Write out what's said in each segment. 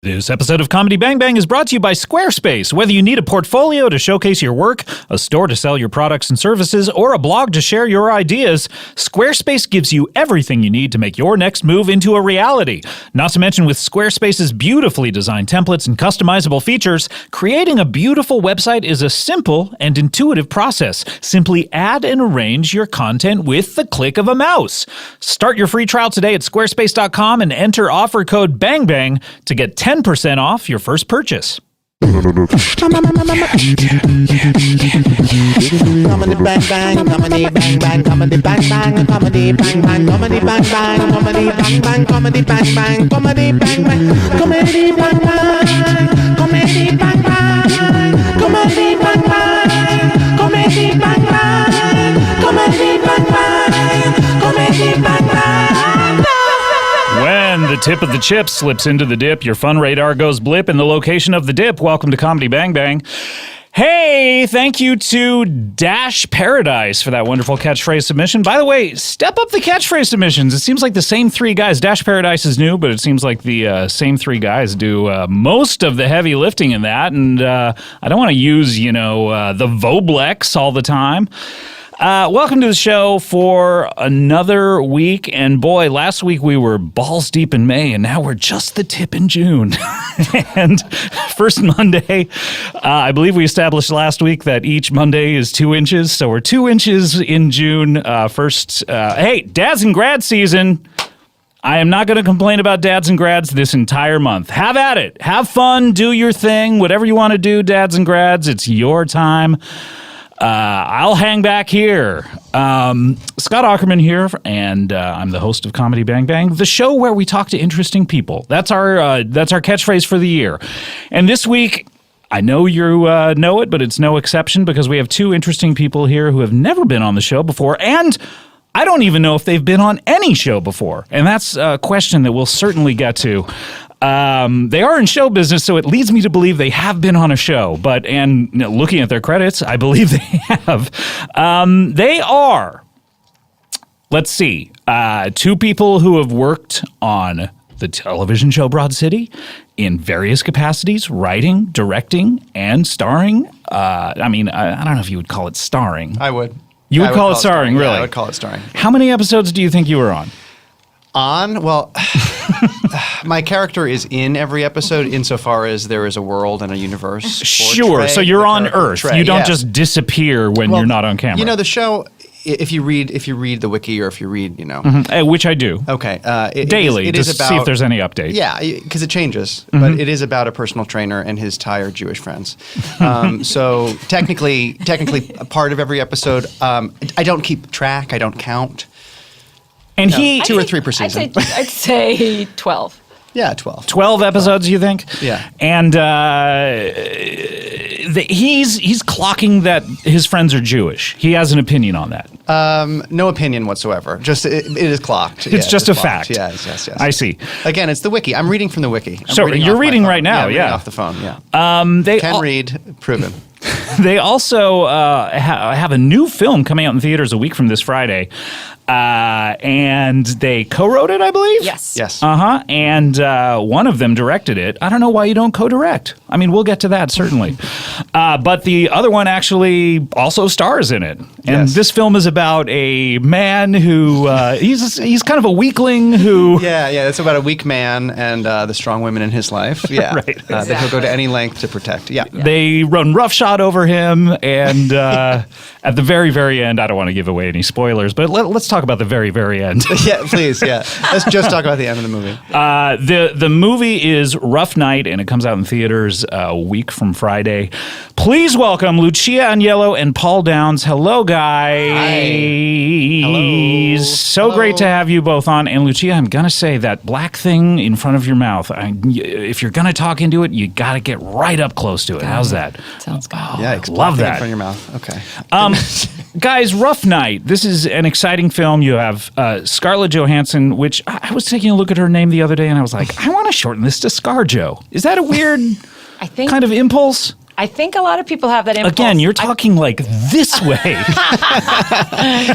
This episode of Comedy Bang Bang is brought to you by Squarespace. Whether you need a portfolio to showcase your work, a store to sell your products and services, or a blog to share your ideas, Squarespace gives you everything you need to make your next move into a reality. Not to mention, with Squarespace's beautifully designed templates and customizable features, creating a beautiful website is a simple and intuitive process. Simply add and arrange your content with the click of a mouse. Start your free trial today at squarespace.com and enter offer code BANGBANG to get 10% off your first purchase. Comedy bang bang, comedy bang bang, comedy bang bang, comedy bang bang, comedy bang bang, comedy bang bang, comedy bang bang, comedy bang bang, comedy bang bang, comedy bang bang, comedy bang bang, comedy bang bang, comedy bang bang, comedy bang bang. When the tip of the chip slips into the dip, your fun radar goes blip in the location of the dip. Welcome to Comedy Bang Bang. Hey, thank you to Dash Paradise for that wonderful catchphrase submission. By the way, step up the catchphrase submissions. It seems like the same three guys. Dash Paradise is new, but it seems like the same three guys do most of the heavy lifting in that. And I don't want to use, the Voblex all the time. Welcome to the show for another week, and boy, last week we were balls deep in May, and now we're just the tip in June. And first Monday, I believe we established last week that each Monday is 2 inches, so we're 2 inches in June. Hey, dads and grad season. I am not going to complain about dads and grads this entire month. Have at it. Have fun. Do your thing. Whatever you want to do, dads and grads, it's your time. I'll hang back here. Scott Aukerman here, and I'm the host of Comedy Bang Bang, the show where we talk to interesting people. That's our catchphrase for the year. And this week, I know you know it, but it's no exception because we have two interesting people here who have never been on the show before, and I don't even know if they've been on any show before. And that's a question that we'll certainly get to. They are in show business, so it leads me to believe they have been on a show. And looking at their credits, I believe they have. They are, let's see, two people who have worked on the television show Broad City in various capacities, writing, directing, and starring. I don't know if you would call it starring. I would. You would call it starring, really? Yeah, I would call it starring. How many episodes do you think you were on? Well, my character is in every episode insofar as there is a world and a universe. Sure, so you're on Earth. You don't just disappear when you're not on camera. The show, if you read the wiki or if you read, which I do. Okay. Daily, it is just about, see if there's any update. Yeah, because it changes, but it is about a personal trainer and his tired Jewish friends. So technically, a part of every episode, I don't keep track, I don't count. And two or three per season. I'd say 12. Yeah, 12. 12 episodes, you think? Yeah. And he's clocking that his friends are Jewish. He has an opinion on that. No opinion whatsoever. Just it is clocked. It's just a fact. Yes. I see. Again, it's the wiki. I'm reading from the wiki. You're reading right now, yeah. Off the phone, yeah. They can read, proven. They also have a new film coming out in theaters a week from this Friday. And they co-wrote it, I believe? Yes. Uh-huh. And one of them directed it. I don't know why you don't co-direct. I mean, we'll get to that, certainly. But the other one actually also stars in it. And this film is about a man who, he's kind of a weakling who... Yeah, it's about a weak man and the strong women in his life. Yeah. Right. Exactly. That he'll go to any length to protect. Yeah. They run roughshod over him, and at the very, very end, I don't want to give away any spoilers, but let's talk about the very, very end. Yeah, please, yeah. Let's just talk about the end of the movie. The movie is Rough Night, and it comes out in theaters a week from Friday. Please welcome Lucia Aniello and Paul Downs. Hello, guys. Hi. Hello. So great to have you both on. And Lucia, I'm going to say that black thing in front of your mouth, if you're going to talk into it, you got to get right up close to it. How's that? Sounds good. Yeah, love that. In front of your mouth. Okay. Guys, Rough Night. This is an exciting film. You have Scarlett Johansson, which I was taking a look at her name the other day, and I was like, I want to shorten this to ScarJo. Is that a weird kind of impulse? I think a lot of people have that impulse. Again, you're talking like this way.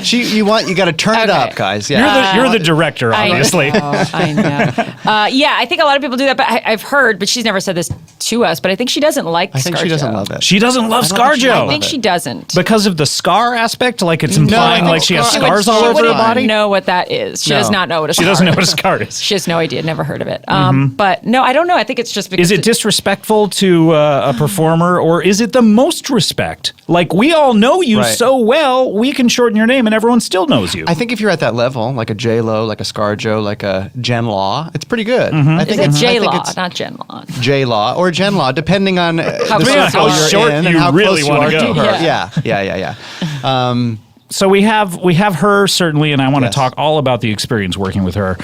You got to turn it up, guys. Yeah. You're the director, obviously. I know. Yeah, I think a lot of people do that, but I've heard, but she's never said this to us, but I think she doesn't like I think she ScarJo. doesn't love it. She doesn't love ScarJo. I think she doesn't. Because of the scar aspect? Like it's implying like she has scars all over her body? She know what that is. She does not know what a scar is. She doesn't know what a scar is. She has no idea, never heard of it. But no, I don't know. I think it's just because Is it disrespectful to a performer, or is it the most respect? Like, we all know you Right. so well, we can shorten your name and everyone still knows you. I think if you're at that level, like a J-Lo, like a ScarJo, like a Jen Law, it's pretty good. Mm-hmm. I Is think it it's J-Law, not Jen Law? J-Law or Jen Law, depending on How the close circle you are. you're short in you and how really close you wanna are go. to her. Yeah. Yeah. So we have her, certainly, and I want to Yes. talk all about the experience working with her.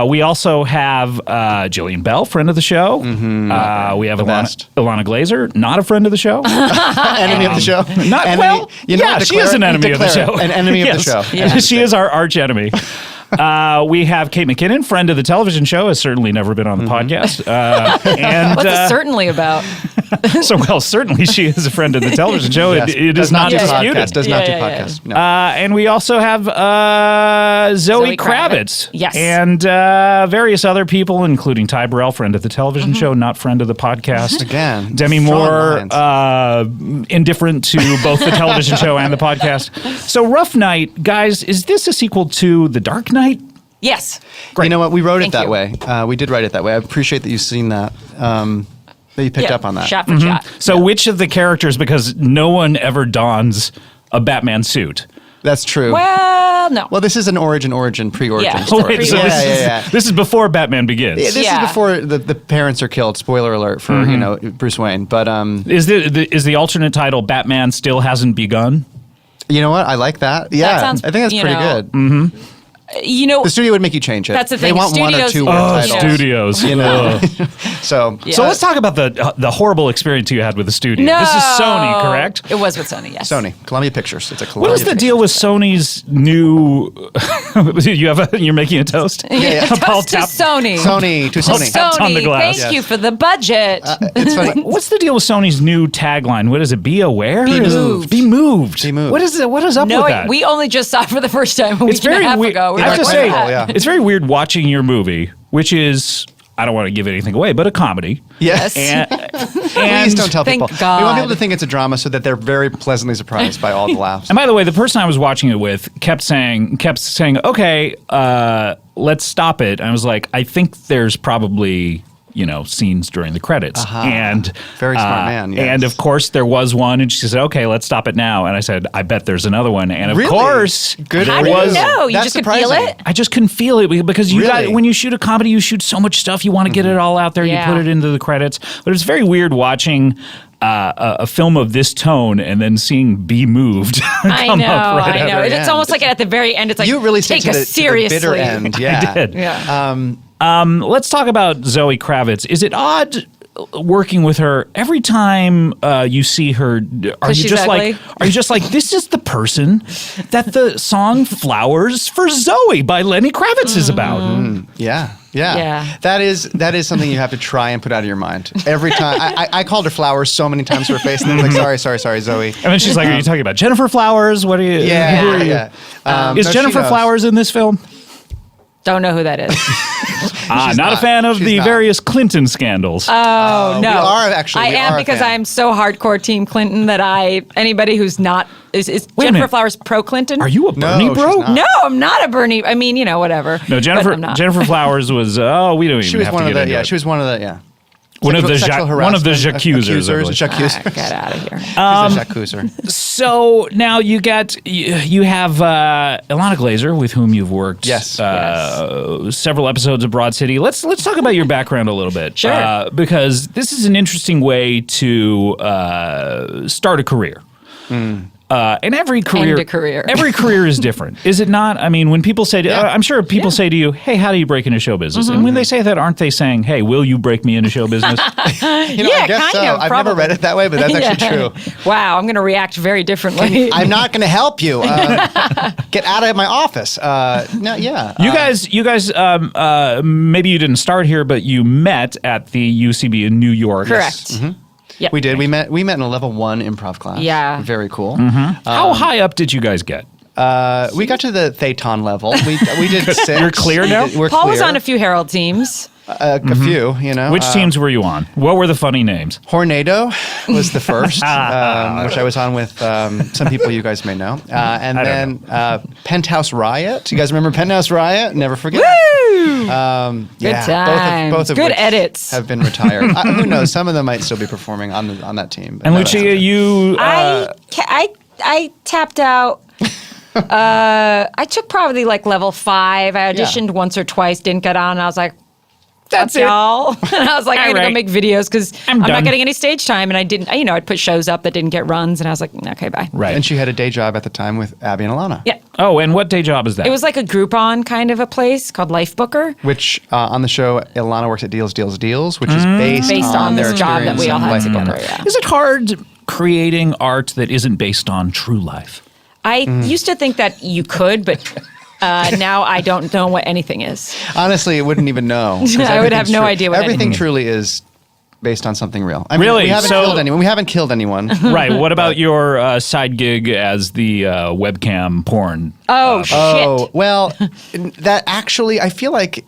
We also have Jillian Bell, friend of the show. We have best. Ilana Glazer, not a friend of the show. Enemy of the show. Not Enemy, well. you know, She is an enemy of the declare show. it. An enemy of the Yes. show. Yeah. She is our arch enemy. We have Kate McKinnon, friend of the television show, has certainly never been on the podcast. And What's it certainly about? certainly she is a friend of the television show. Yes. It Does is not do disputed. podcasts. Does not do Yeah. podcasts. No. And we also have Zoe Zoe Kravitz. Kravitz. Yes. And various other people, including Ty Burrell, friend of the television show, not friend of the podcast. Again, Demi strong Moore, lines. indifferent to both the television show and the podcast. So Rough Night, guys, is this a sequel to The Dark Knight? Yes. You know what? We wrote it Thank that you. way. We did write it that way. I appreciate that you've seen that. That you picked Yeah, up on that. Shot for shot. So which of the characters, because no one ever dons a Batman suit. That's true. Well, no. Well, this is an origin, pre-origin Yeah. story. Wait, so Yeah. this is before Batman Begins. This Yeah. is before the parents are killed. Spoiler alert for Bruce Wayne. But Is the alternate title Batman Still Hasn't Begun? you know what? I like that. Yeah, sounds, I think that's you pretty know, good. You know, The studio would make you change it. That's the They thing. want one or Studios- two Oh, word titles. Studios. You know. So Yeah. So let's talk about the horrible experience you had with the studio. no. This is Sony, correct? It was with Sony, yes. Sony, Columbia Pictures. It's a Columbia. What is the deal with Sony's new? You're making a toast. Yeah. Paul Toast to Tap- Sony. Sony to Sony. Taps on the Sony, glass. thank you for the budget. It's funny. What's the deal with Sony's new tagline? What is it? Be aware. Be Is it- moved. Be moved. Be moved. What is it? What is up No, with that? we only just saw it for the first time a week and a half weird. ago. We I were have to like, say, "What's that?" yeah. it's very weird watching your movie, which is, I don't want to give anything away, but a comedy. Yes. And, Please don't tell Thank people. God. We want people to think it's a drama so that they're very pleasantly surprised by all the laughs. And by the way, the person I was watching it with kept saying, okay, let's stop it. And I was like, I think there's probably, scenes during the credits. And Very smart man, yes. And of course there was one, and she said, okay, let's stop it now. And I said, I bet there's another one. And of Really? course, Good there How do you was. know? You That's just could feel surprising. it? I just couldn't feel it because you Really? got, when you shoot a comedy, you shoot so much stuff. You want to get it all out there. Yeah. You put it into the credits. But it's very weird watching a film of this tone and then seeing "Be Moved" I come know, up right I know. at the It's end. almost like at the very end, it's like, You really stick take to us the seriously. bitter end. Yeah. I did. Yeah. Let's talk about Zoe Kravitz. Is it odd working with her every time you see her? Are you she's just ugly? like this is the person that the song "Flowers for Zoe" by Lenny Kravitz is about? Yeah. Yeah. That is something you have to try and put out of your mind every time. I called her Flowers so many times to her face, and then like, sorry, Zoe. And then she's like, "Are you talking about Jennifer Flowers? What are you?" Yeah, who are you?" yeah. Is No, she Jennifer knows. Flowers in this film? Don't know who that is. Not a not. fan of She's the not. various Clinton scandals. Oh, no. we are actually. I we am are a because fan. I'm so hardcore Team Clinton that anybody who's not, is Wait a Jennifer minute. Flowers pro-Clinton? Are you a No, Bernie she's bro? not. No, I'm not a Bernie. I mean, whatever. No, But Jennifer. I'm not. Jennifer Flowers was. Oh, we don't even She was have one to of get the. into Yeah, it. she was one of the. Yeah. One of the Sexual accusers. Accusers. Get out of here. She's a accuser. So now you have Ilana Glazer, with whom you've worked. Yes. Several episodes of Broad City. Let's talk about your background a little bit. Sure. Because this is an interesting way to start a career. And every career, End a career. every career is different, is it not? I mean, when people say, I'm sure people say to you, "Hey, how do you break into show business?" And when they say that, aren't they saying, "Hey, will you break me into show business?" You know, Yeah, I guess kind so. of, I've probably. never read it that way, but that's actually Yeah. true. Wow, I'm going to react very differently. I'm not going to help you. Get out of my office. No, yeah. You guys, maybe you didn't start here, but you met at the UCB in New York. Correct. Yep. We did. We met in a level 1 improv class. Yeah. Very cool. How high up did you guys get? We got to the Theton level. We did 6. You're clear now? We're Paul clear. was on a few Herald teams. A few, you know. Which teams were you on? What were the funny names? Hornado was the first, which I was on with some people you guys may know. And then Penthouse Riot. You guys remember Penthouse Riot? Never forget. Woo! Good Yeah, times. both of Good which edits. have been retired. Who knows? Some of them might still be performing on that team. But And Lucia, you... I tapped out. I took probably like level 5. I auditioned once or twice, didn't get on. And I was like, That's fuck it. y'all. And I was like, I'm going to go Alright. make videos because I'm done. not getting any stage time. And I didn't, I'd put shows up that didn't get runs. And I was like, okay, bye. Right. And she had a day job at the time with Abby and Alana. Yeah. Oh, and what day job is that? It was like a Groupon kind of a place called Life Booker. Which on the show, Alana works at Deals, which is based On their this job that experience we all in had Life together. Booker. Yeah. Is it hard creating art that isn't based on true life? I used to think that you could, but now I don't know what anything is. Honestly, I wouldn't even know. 'cause I would have everything's no true. idea what everything anything is. truly is based on something real. I mean, Really? we haven't So- killed anyone. We haven't killed anyone. Right. What about your side gig as the webcam porn? Oh, shit. Oh, well, that actually, I feel like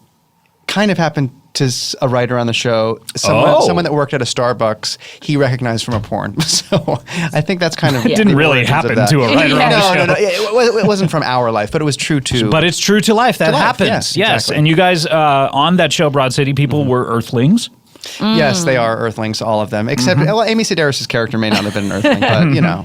kind of happened to a writer on the show, someone that worked at a Starbucks, he recognized from a porn. So I think that's kind of It didn't the really origins of happen that. to a writer on the show. No. It wasn't from our life, but it was true to. But it's true to life. That To life, happens. yes, Yes. exactly. And you guys on that show, Broad City, people were Earthlings. Yes, they are Earthlings, all of them, except well, Amy Sedaris' character may not have been an Earthling, but you know.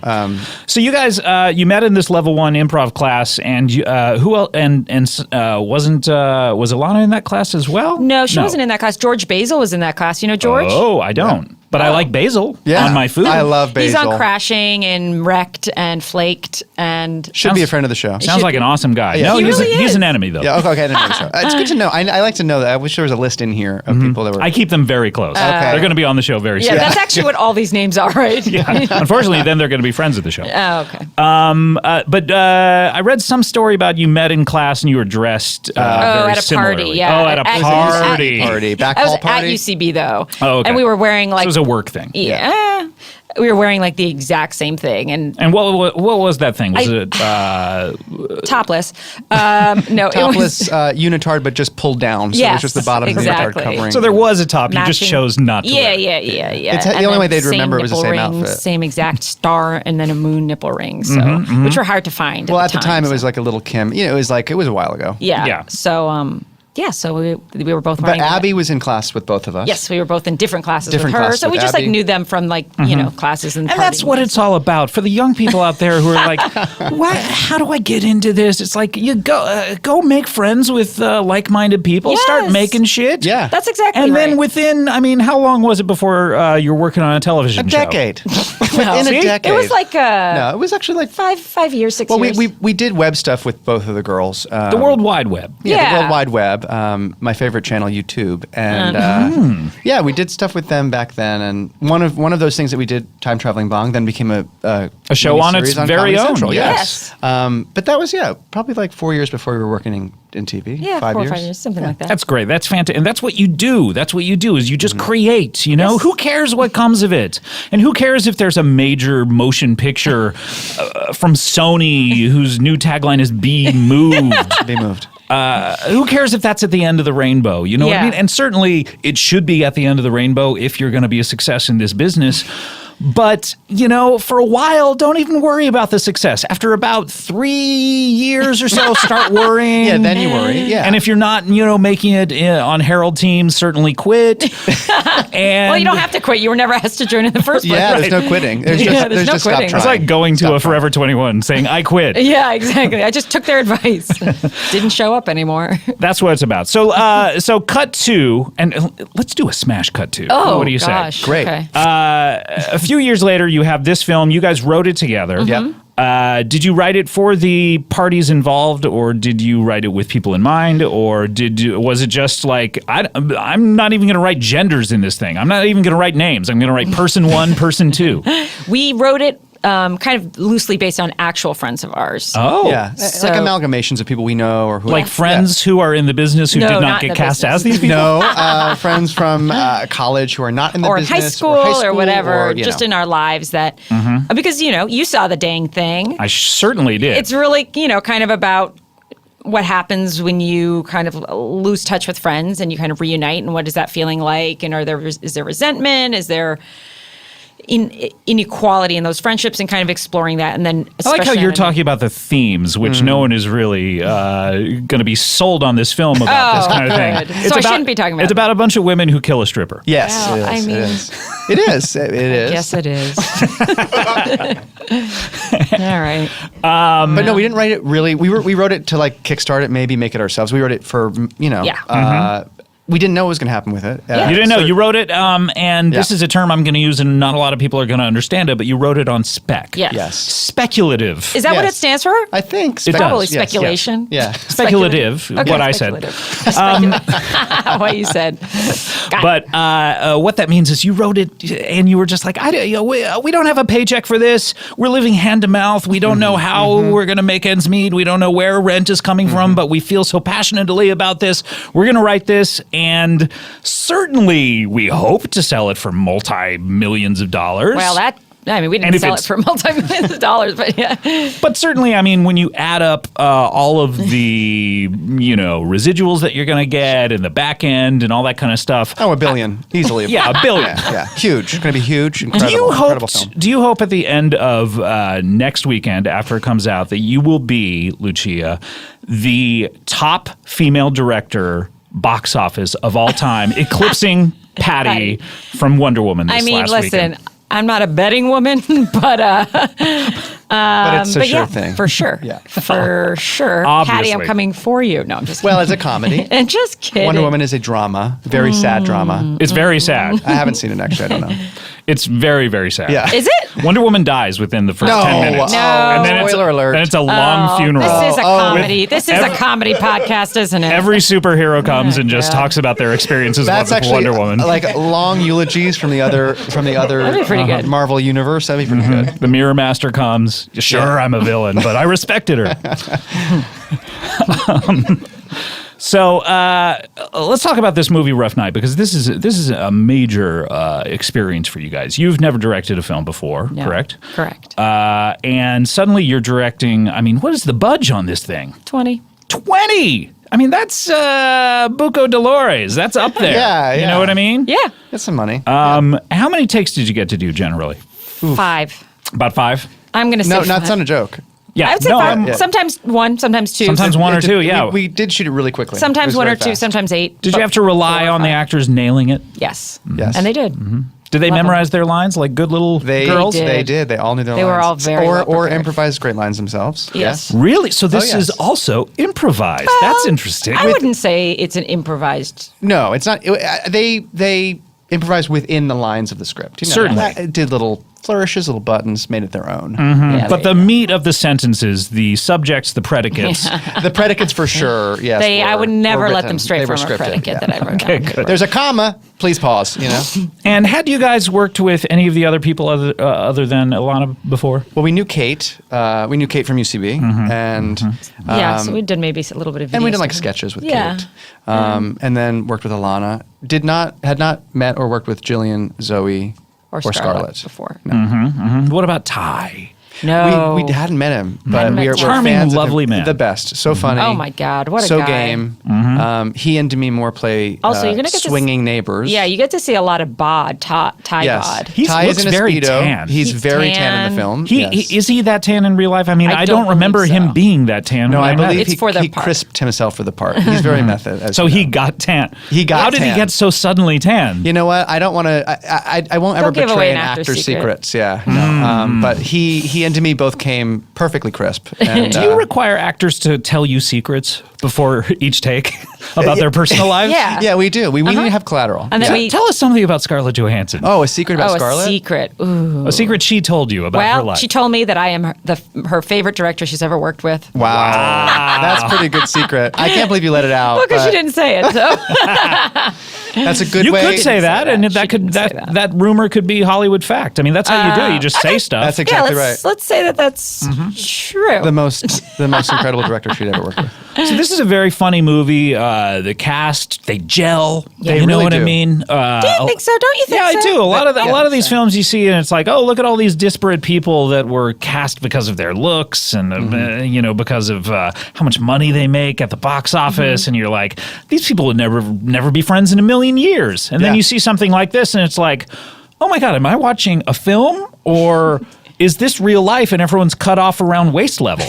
So you guys, you met in this level 1 improv class, and you, who else? And was Alana in that class as well? No, she wasn't in that class. George Basil was in that class. You know George? Oh, I don't. But I like basil on my food. I love Basil. He's on Crashing and Wrecked and Flaked and Should be a friend of the show. Sounds like an awesome guy. Yeah. No, He he's, really he's is. an enemy though. Yeah, okay, I didn't know the show. It's good to know. I like to know that. I wish there was a list in here of people that were. I keep them very close. They're going to be on the show very yeah, soon. that's actually what all these names are, right? Yeah. Unfortunately, then they're going to be friends of the show. Oh, okay. But I read some story about you met in class and you were dressed very at a similarly. party, yeah. Oh, at a party. Back I was hall at party. UCB though. Oh, okay. And we were wearing So like it was a work thing. yeah. We were wearing like the exact same thing and And what was that thing? Was it topless. No, Topless it was unitard, but just pulled down. So it was Yes, just the bottom exactly. of the unitard covering. so there was a top, you just matching- chose not to Yeah, wear it. yeah. It's the And only then way they'd same remember it was the nipple same rings, outfit. same exact star, and then a moon nipple ring. So, which were hard to find. Well, at the time, it so- was like a little Kim. You know, it was a while ago. yeah. Yeah. So we were both But wearing that. Abby was in class with both of us. Yes, we were both in different classes Different with her. classes So we with just like Abby. knew them from like, classes and And that's what it's all about for the young people out there who are like, how do I get into this? It's like you go make friends with like-minded people, start Yes. making shit. Yeah. That's exactly And right. then within, I mean, how long was it before you were working on a television A show? decade. No. In a See? decade. It was like No, it was actually like. 5 years, 6 Well, years. we did web stuff with both of the girls. The World Wide Web. Yeah, Yeah. the World Wide Web, my favorite channel, YouTube, and yeah, we did stuff with them back then. And one of those things that we did, Time Traveling Bong, then became a show on miniseries its very Comedy own, Central, yes. but that was probably like 4 years before we were working in TV. yeah, 5 4 years. or 5 years, something like that. That's great. That's fantastic. And that's what you do. That's what you do is you just create, you know? Yes. Who cares what comes of it? And who cares if there's a major motion picture from Sony whose new tagline is Be Moved? They moved. Who cares if that's at the end of the rainbow? You know what I Yeah. mean? And certainly it should be at the end of the rainbow if you're going to be a success in this business. But, for a while, don't even worry about the success. After about 3 years or so, start worrying. Yeah, then you worry. Yeah, And if you're not, making it on Herald teams, certainly quit. And Well, you don't have to quit. You were never asked to join in the first place. yeah, right? there's no quitting. There's just Yeah, there's no just stop quitting. trying. It's like going to a Forever 21 saying, I quit. Yeah, exactly. I just took their advice. Didn't show up anymore. That's what it's about. So, so cut to, and let's do a smash cut to. Oh, what do you gosh. say? Great. Okay. A few years later, you have this film. You guys wrote it together. Yep. Did you write it for the parties involved, or did you write it with people in mind, or was it just like I'm not even going to write genders in this thing. I'm not even going to write names. I'm going to write person 1, person 2. We wrote it kind of loosely based on actual friends of ours. Oh. Yeah, So- like amalgamations of people we know or who Like friends who are in the business who No, did not not in get the cast business. as these people? No, friends from college who are not in the or business high school or whatever, or, just know. in our lives that, because, you saw the dang thing. I certainly did. It's really, kind of about what happens when you kind of lose touch with friends and you kind of reunite, and what is that feeling like? And is there resentment? Is there inequality in those friendships, and kind of exploring that? And then I like how especially you're on- talking about the themes, which no one is really going to be sold on this film about this kind of good. thing. So I shouldn't be talking about It's it. about a bunch of women who kill a stripper. Yes, Well, it is. I mean- it is. It is. It is. Yes, it is. All right. But no, we didn't write it really. We wrote it to like kickstart it, maybe make it ourselves. We wrote it for Yeah. We didn't know what was going to happen with it. Yeah. You didn't know. so- You wrote it, and this Yeah. is a term I'm going to use, and not a lot of people are going to understand it, but you wrote it on spec. Yes. Yes. Speculative. Is that what it Yes. stands for? I think It does. Probably yes, yes. speculation. Yeah. Speculative, Okay, what I said. speculative. What you said. Got it. But what that means is you wrote it, and you were just like, we don't have a paycheck for this. We're living hand to mouth. We don't know how we're going to make ends meet. We don't know where rent is coming from, but we feel so passionately about this. We're going to write this, and certainly we hope to sell it for multi-millions of dollars. Well, we And didn't if sell it it's- for multi-millions of dollars, but yeah. But certainly, I mean, when you add up all of the, residuals that you're going to get and the back end and all that kind of stuff. Oh, $1 billion. Easily. Yeah, $1 billion. Yeah. Huge. It's going to be huge. Incredible. Incredible film. Do you hope at the end of next weekend, after it comes out, that you will be, Lucia, the top female director box office of all time, eclipsing Patty from Wonder Woman this last listen, weekend? I'm not a betting woman, but But it's a but sure yeah, thing. for sure. Yeah. For sure. Obviously. Patty, I'm coming for you. No, I'm just Well, as a comedy. and just kidding. Wonder Woman is a drama. Very sad drama. It's very sad. I haven't seen it actually. I don't know. It's very, very sad. Yeah. Is it? Wonder Woman dies within the first 10 minutes. No. And then Spoiler alert. Then it's a long funeral. This is a comedy. With This is a comedy podcast, isn't it? Every superhero comes and just God. talks about their experiences That's with actually Wonder Woman. like long eulogies from the other That'd be pretty good. Marvel universe. That'd be pretty good. The Mirror Master comes. Sure, I'm a villain, but I respected her. So let's talk about this movie, Rough Night, because this is a major experience for you guys. You've never directed a film before, No. correct? Correct. And suddenly you're directing. I mean, what is the budge on this thing? 20. 20. I mean, that's Buco Dolores. That's up there. Yeah, You yeah. know what I mean? Yeah. Get some money. How many takes did you get to do generally? 5. About 5? I'm going to say no, 5. that's not a joke. Yeah. I would say no, 5. I'm- Sometimes 1, sometimes 2. Sometimes 1 or 2, yeah. We did shoot it really quickly. It Sometimes was 1 or very 2, fast. sometimes 8. Did you have to rely 4 or on the 5. actors nailing it? Yes. Yes. And they did. Did they Love 'em. memorize their lines like good little girls? did. They did. They all knew their They lines. were all very well or prepared. improvised great lines themselves. Yes. Really? So this yes. is also improvised. That's interesting. I wouldn't say it's an improvised. No, it's not. They improvised within the lines of the script. You know, Certainly. It did little flourishes, little buttons, made it their own. Yeah, But the meat of the sentences, the subjects, the predicates. The predicates for sure. Yes. I would never were let written. them stray They were from a scripted, predicate yeah. that I wrote Okay, down. good. There's a comma. Please pause. You know. And had you guys worked with any of the other people other than Ilana before? Well, we knew Kate. We knew Kate from UCB, and Yeah, so we did maybe a little bit of video and we did like stuff. sketches with Yeah. Kate. And then worked with Ilana. Had not met or worked with Jillian, Zoe, Or or Scarlett Scarlett. before. What about Ty? No. We hadn't met him, but Hadn't met we're Ty. Charming, fans of him. lovely man. The best. So funny. Oh my God, what a so guy. game. He and Demi Moore play Also, you're gonna get to swinging neighbors. Yeah, you get to see a lot of bod, Ty Yes. bod. He Ty looks is in a very Speedo. tan. He's He's very tan in tan. the film. He, yes. is he that tan in real life? I mean, I don't don't remember believe him so. being that tan. No, when I met him. believe It's for the he part. crisped himself for the part. He's very method. as So you he know. got tan. He got How did he tan. get so suddenly tan? You know what? I don't want to. I won't ever Don't give betray away an an actor's actor's secret. secrets. Yeah, no. But he and Demi both came perfectly crisp. And, Do you require actors to tell you secrets? before each take about their personal lives? Yeah. Yeah, we do. We need to have collateral. And then we Tell us something about Scarlett Johansson. Oh, a secret about a Scarlett? secret. Ooh. A secret she told you about her Well, life. she told me that I am her favorite director she's ever worked with. Wow. That's a pretty good secret. I can't believe you let it out. Because she but didn't say it. So That's a good You way. could say that, that. and She that could didn't say that, that. that rumor could be Hollywood fact. I mean, that's how you do. You just say stuff. That's exactly right. let's say that that's true. The most incredible director she'd ever worked with. So this is a very funny movie. The cast, they gel. They you know really what I do. mean? Do you think so? Don't you think Yeah, so? I do. A lot of these yeah. films you see, and it's like, oh, look at all these disparate people that were cast because of their looks, and because of how much money they make at the box office, and you're like, these people would never be friends in a million years. And then Yeah. you see something like this, and it's like, oh my god, am I watching a film or? Is this real life and everyone's cut off around waist level?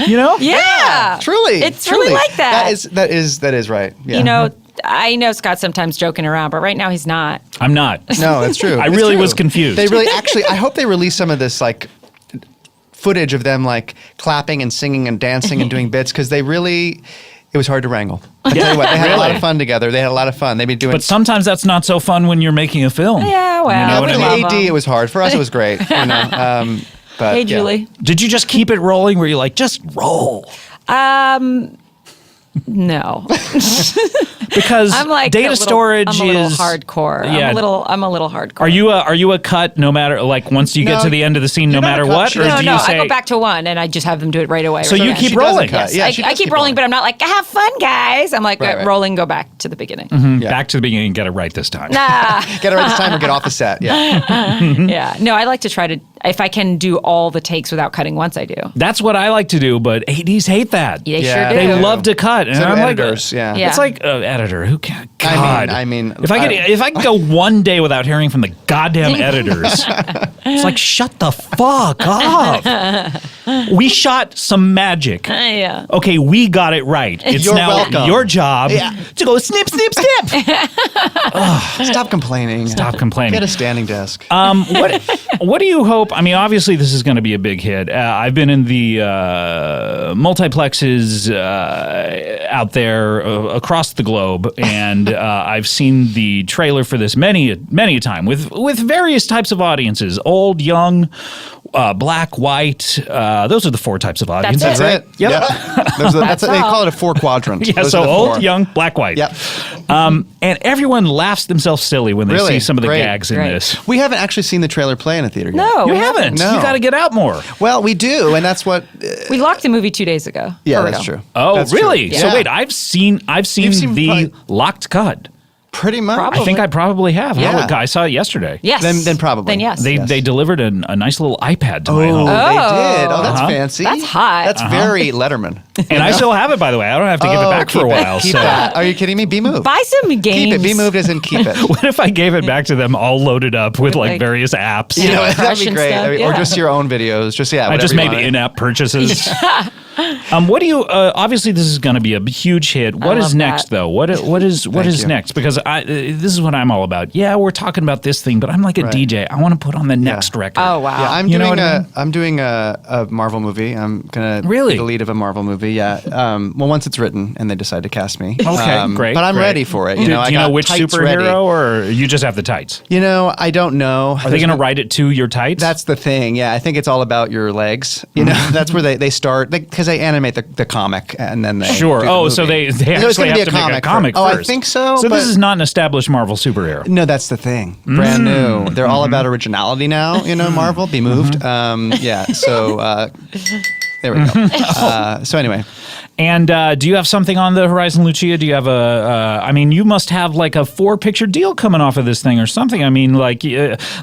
You know? Yeah. Truly. It's truly. really like that. That is right. Yeah. You know, I know Scott's sometimes joking around, but right now he's not. I'm not. No, it's true. I It's really true. was confused. They really actually I hope they release some of this like footage of them like clapping and singing and dancing and doing bits because it was hard to wrangle. I tell you what, they had a lot Really? of fun together. They had a lot of fun. They'd be doing But sometimes that's not so fun when you're making a film. Yeah, well. You know Yeah, what but I in mean? the AD, it was hard. For us, it was great. You know, but Hey, yeah. Julie. Did you just keep it rolling where you're like, just roll? No. Because I'm like data storage I'm a little is hardcore. Yeah. I'm a little hardcore. Are you a cut no matter like once you get No, to the end of the scene no you're not matter a cut. what, She or doesn't- do you say I go back to one and I just have them do it right away. So right you away. keep She doesn't rolling. cut. Yes, Yeah, I she does keep rolling, but I'm not like, have fun, guys. I'm like, Right. rolling, go back to the beginning. back to the beginning and get it right this time? Nah. Get it right this time or get off the set. Yeah. Yeah. No, I like to try to, if I can do all the takes without cutting once, I do. That's what I like to do, but ADs hate that. They Yeah, sure do. They love to cut, and So do I'm like, editors, yeah. Yeah. It's like editor. Who can? God. I mean, if I could go one day without hearing from the goddamn editors, it's like shut the fuck up. We shot some magic. Yeah. Okay, we got it right. It's You're now welcome. your job Yeah. to go snip, snip, snip. Stop complaining. Stop complaining. Get a standing desk. What do you hope? I mean, obviously, this is going to be a big hit. I've been in the multiplexes out there across the globe, and I've seen the trailer for this many a time with various types of audiences: old, young, black, white. Those are the four types of audiences, That's right? That's it. Yep. They all. call it a 4-quadrant. Yeah, Those so are the old, four. young, black, white. Yep. And everyone laughs themselves silly when they Really? see some of the Great. gags in Great. this. We haven't actually seen the trailer play in a theater yet. No, You we haven't. No. You got to get out more. Well, we do, and that's what. We locked the movie 2 days ago. Yeah, For that's real. true. Oh, That's really? true. So Yeah. wait, I've seen You've seen the probably- locked cut. Pretty much. Probably. I think I probably have. Yeah. I saw it yesterday. Yes. Then probably. Then yes. They delivered a nice little iPad to my Oh, home. they did. Oh, that's Uh-huh. fancy. That's hot. That's very Letterman. And I still have it, by the way. I don't have to give it back for a while. Keep so that. Are you kidding me? Be moved. Buy some games. Keep it. Be moved as in keep it. what if I gave it back to them all loaded up with like like- various apps? You know, that'd be Russian great. stuff, Or yeah. just your own videos. Just I just whatever you made wanted. in-app purchases. What do you? Obviously, this is going to be a huge hit. What is love next, that. though? What is you. next? Because this is what I'm all about. Yeah, we're talking about this thing, but I'm like a Right. DJ. I want to put on the next record. Oh, wow. Yeah, I'm You know doing what I mean? I'm doing a Marvel movie. I'm gonna Really? be the lead of a Marvel movie. Yeah. Well, once it's written and they decide to cast me. Okay, great. But I'm great. ready for it. Do You know, I you know got which tights superhero, ready. or you just have the tights? You know, I don't know. Are they going to write it to your tights? That's the thing. Yeah, I think it's all about your legs. You know, that's where they start because they animate the comic and then they Sure. do the Oh, so movie. they So it's actually gonna have to make a comic Oh, I first. think so. So but this is not an established Marvel superhero. no, that's the thing. Brand new. They're all about originality now. You know, Marvel. Be moved. Yeah. So there we go. So anyway. And do you have something on the horizon, Lucia? Do you have a? I mean, you must have like a 4-picture deal coming off of this thing or something. I mean, like,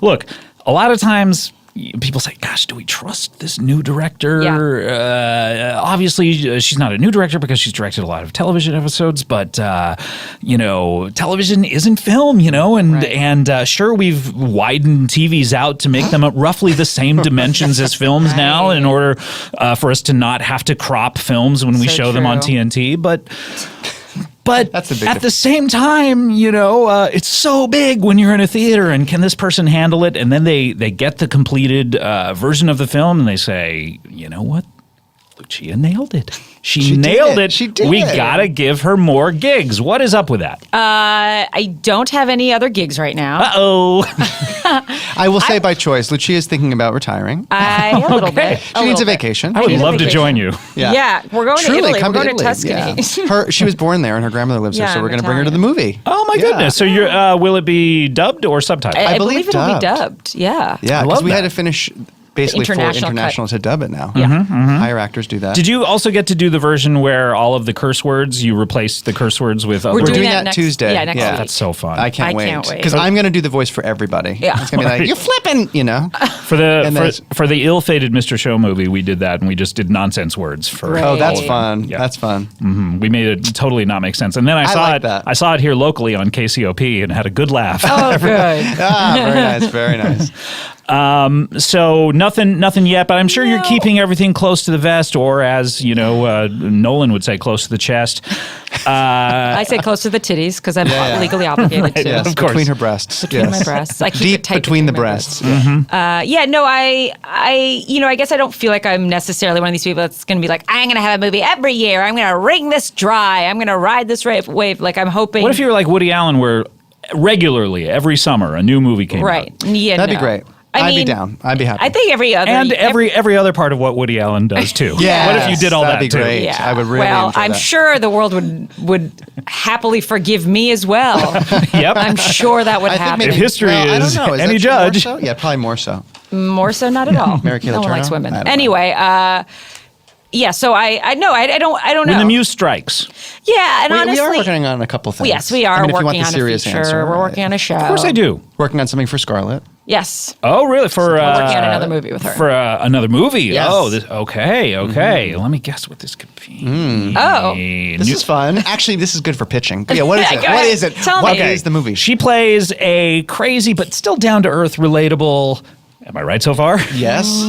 look, a lot of times people say, "Gosh, do we trust this new director?" Yeah. Obviously, she's not a new director because she's directed a lot of television episodes. But you know, television isn't film. You know, and Right. sure, we've widened TVs out to make them roughly the same dimensions as films now, in order for us to not have to crop films when we So show them on true. TNT. But That's the big at the difference. same time, you know, it's so big when you're in a theater, and can this person handle it? And then they get the completed version of the film, and they say, you know what? Lucia nailed it. She nailed it. She did. We gotta give her more gigs. What is up with that? I don't have any other gigs right now. Uh-oh. I will say by choice, Lucia is thinking about retiring. A little bit. She needs a vacation. I would need a love to vacation. join you. Yeah, we're going to Italy. We're come going Italy. to Tuscany. Yeah. She was born there, and her grandmother lives there, Yeah, so we're I'm going to bring her to the movie. Oh my Yeah. goodness. So you're will it be dubbed or subtitled? I believe it'll be dubbed. dubbed. Yeah. Yeah, I because love we had that. to finish basically for international international to dub it now. Yeah. Hire actors do that. Did you also get to do the version where all of the curse words, you replace the curse words with other We're doing that that next- Tuesday. yeah, next week. That's so fun. I can't I wait. can't wait. Because I'm going to do the voice for everybody. Yeah. It's going to be like, you flipping, you know. For the And that's- for the ill-fated Mr. Show movie, we did that, and we just did nonsense words for. Right. Oh, that's all of fun. Yeah. That's fun. We made it totally not make sense, and then I saw like it. that. I saw it here locally on KCOP and had a good laugh. Oh, good. Ah, very nice. Very nice. So nothing yet, but I'm sure you're No. keeping everything close to the vest, or as you know, Nolan would say, close to the chest. I say close to the titties because I'm Yeah. legally obligated to. Yes, of course. between her breasts. Between yes. my breasts. I keep Deep it tight between the my breasts. Yeah, no, I guess I don't feel like I'm necessarily one of these people that's going to be like, I'm going to have a movie every year. I'm going to wring this dry. I'm going to ride this wave. Like I'm hoping. What if you were like Woody Allen, where regularly every summer a new movie came right? out? Yeah, That'd be no. great. I I'd be mean, down. I'd be happy. I think every other And every other part of what Woody Allen does too. Yes, What if you did all that'd that be too? great. Yeah. I would really well, enjoy I'm that. sure the world would happily forgive me as well. Yep. I'm sure that would I think happen. maybe, If history well, I don't is know. Is any that true? More judge. so? Yeah, probably more so. More so, not at all. Mary Kay no one Letourneau? likes women. I don't know. Anyway, yeah. So I know I don't know. When the muse strikes. Yeah, and We honestly, are working on a couple things. yes, we are I mean, if you want working the on a serious feature. answer, We're working on a show. Of course I do. Working on something for Scarlett. Yes, Oh, really? For we're working on another movie with her. For another movie? Yes. Oh, okay. Let me guess what this could be. Oh. This is fun. Actually, this is good for pitching. Yeah, what is Yeah, it? go What ahead. is it? Tell What me. is the movie? She plays a crazy but still down to earth, relatable. Am I right so far? Yes.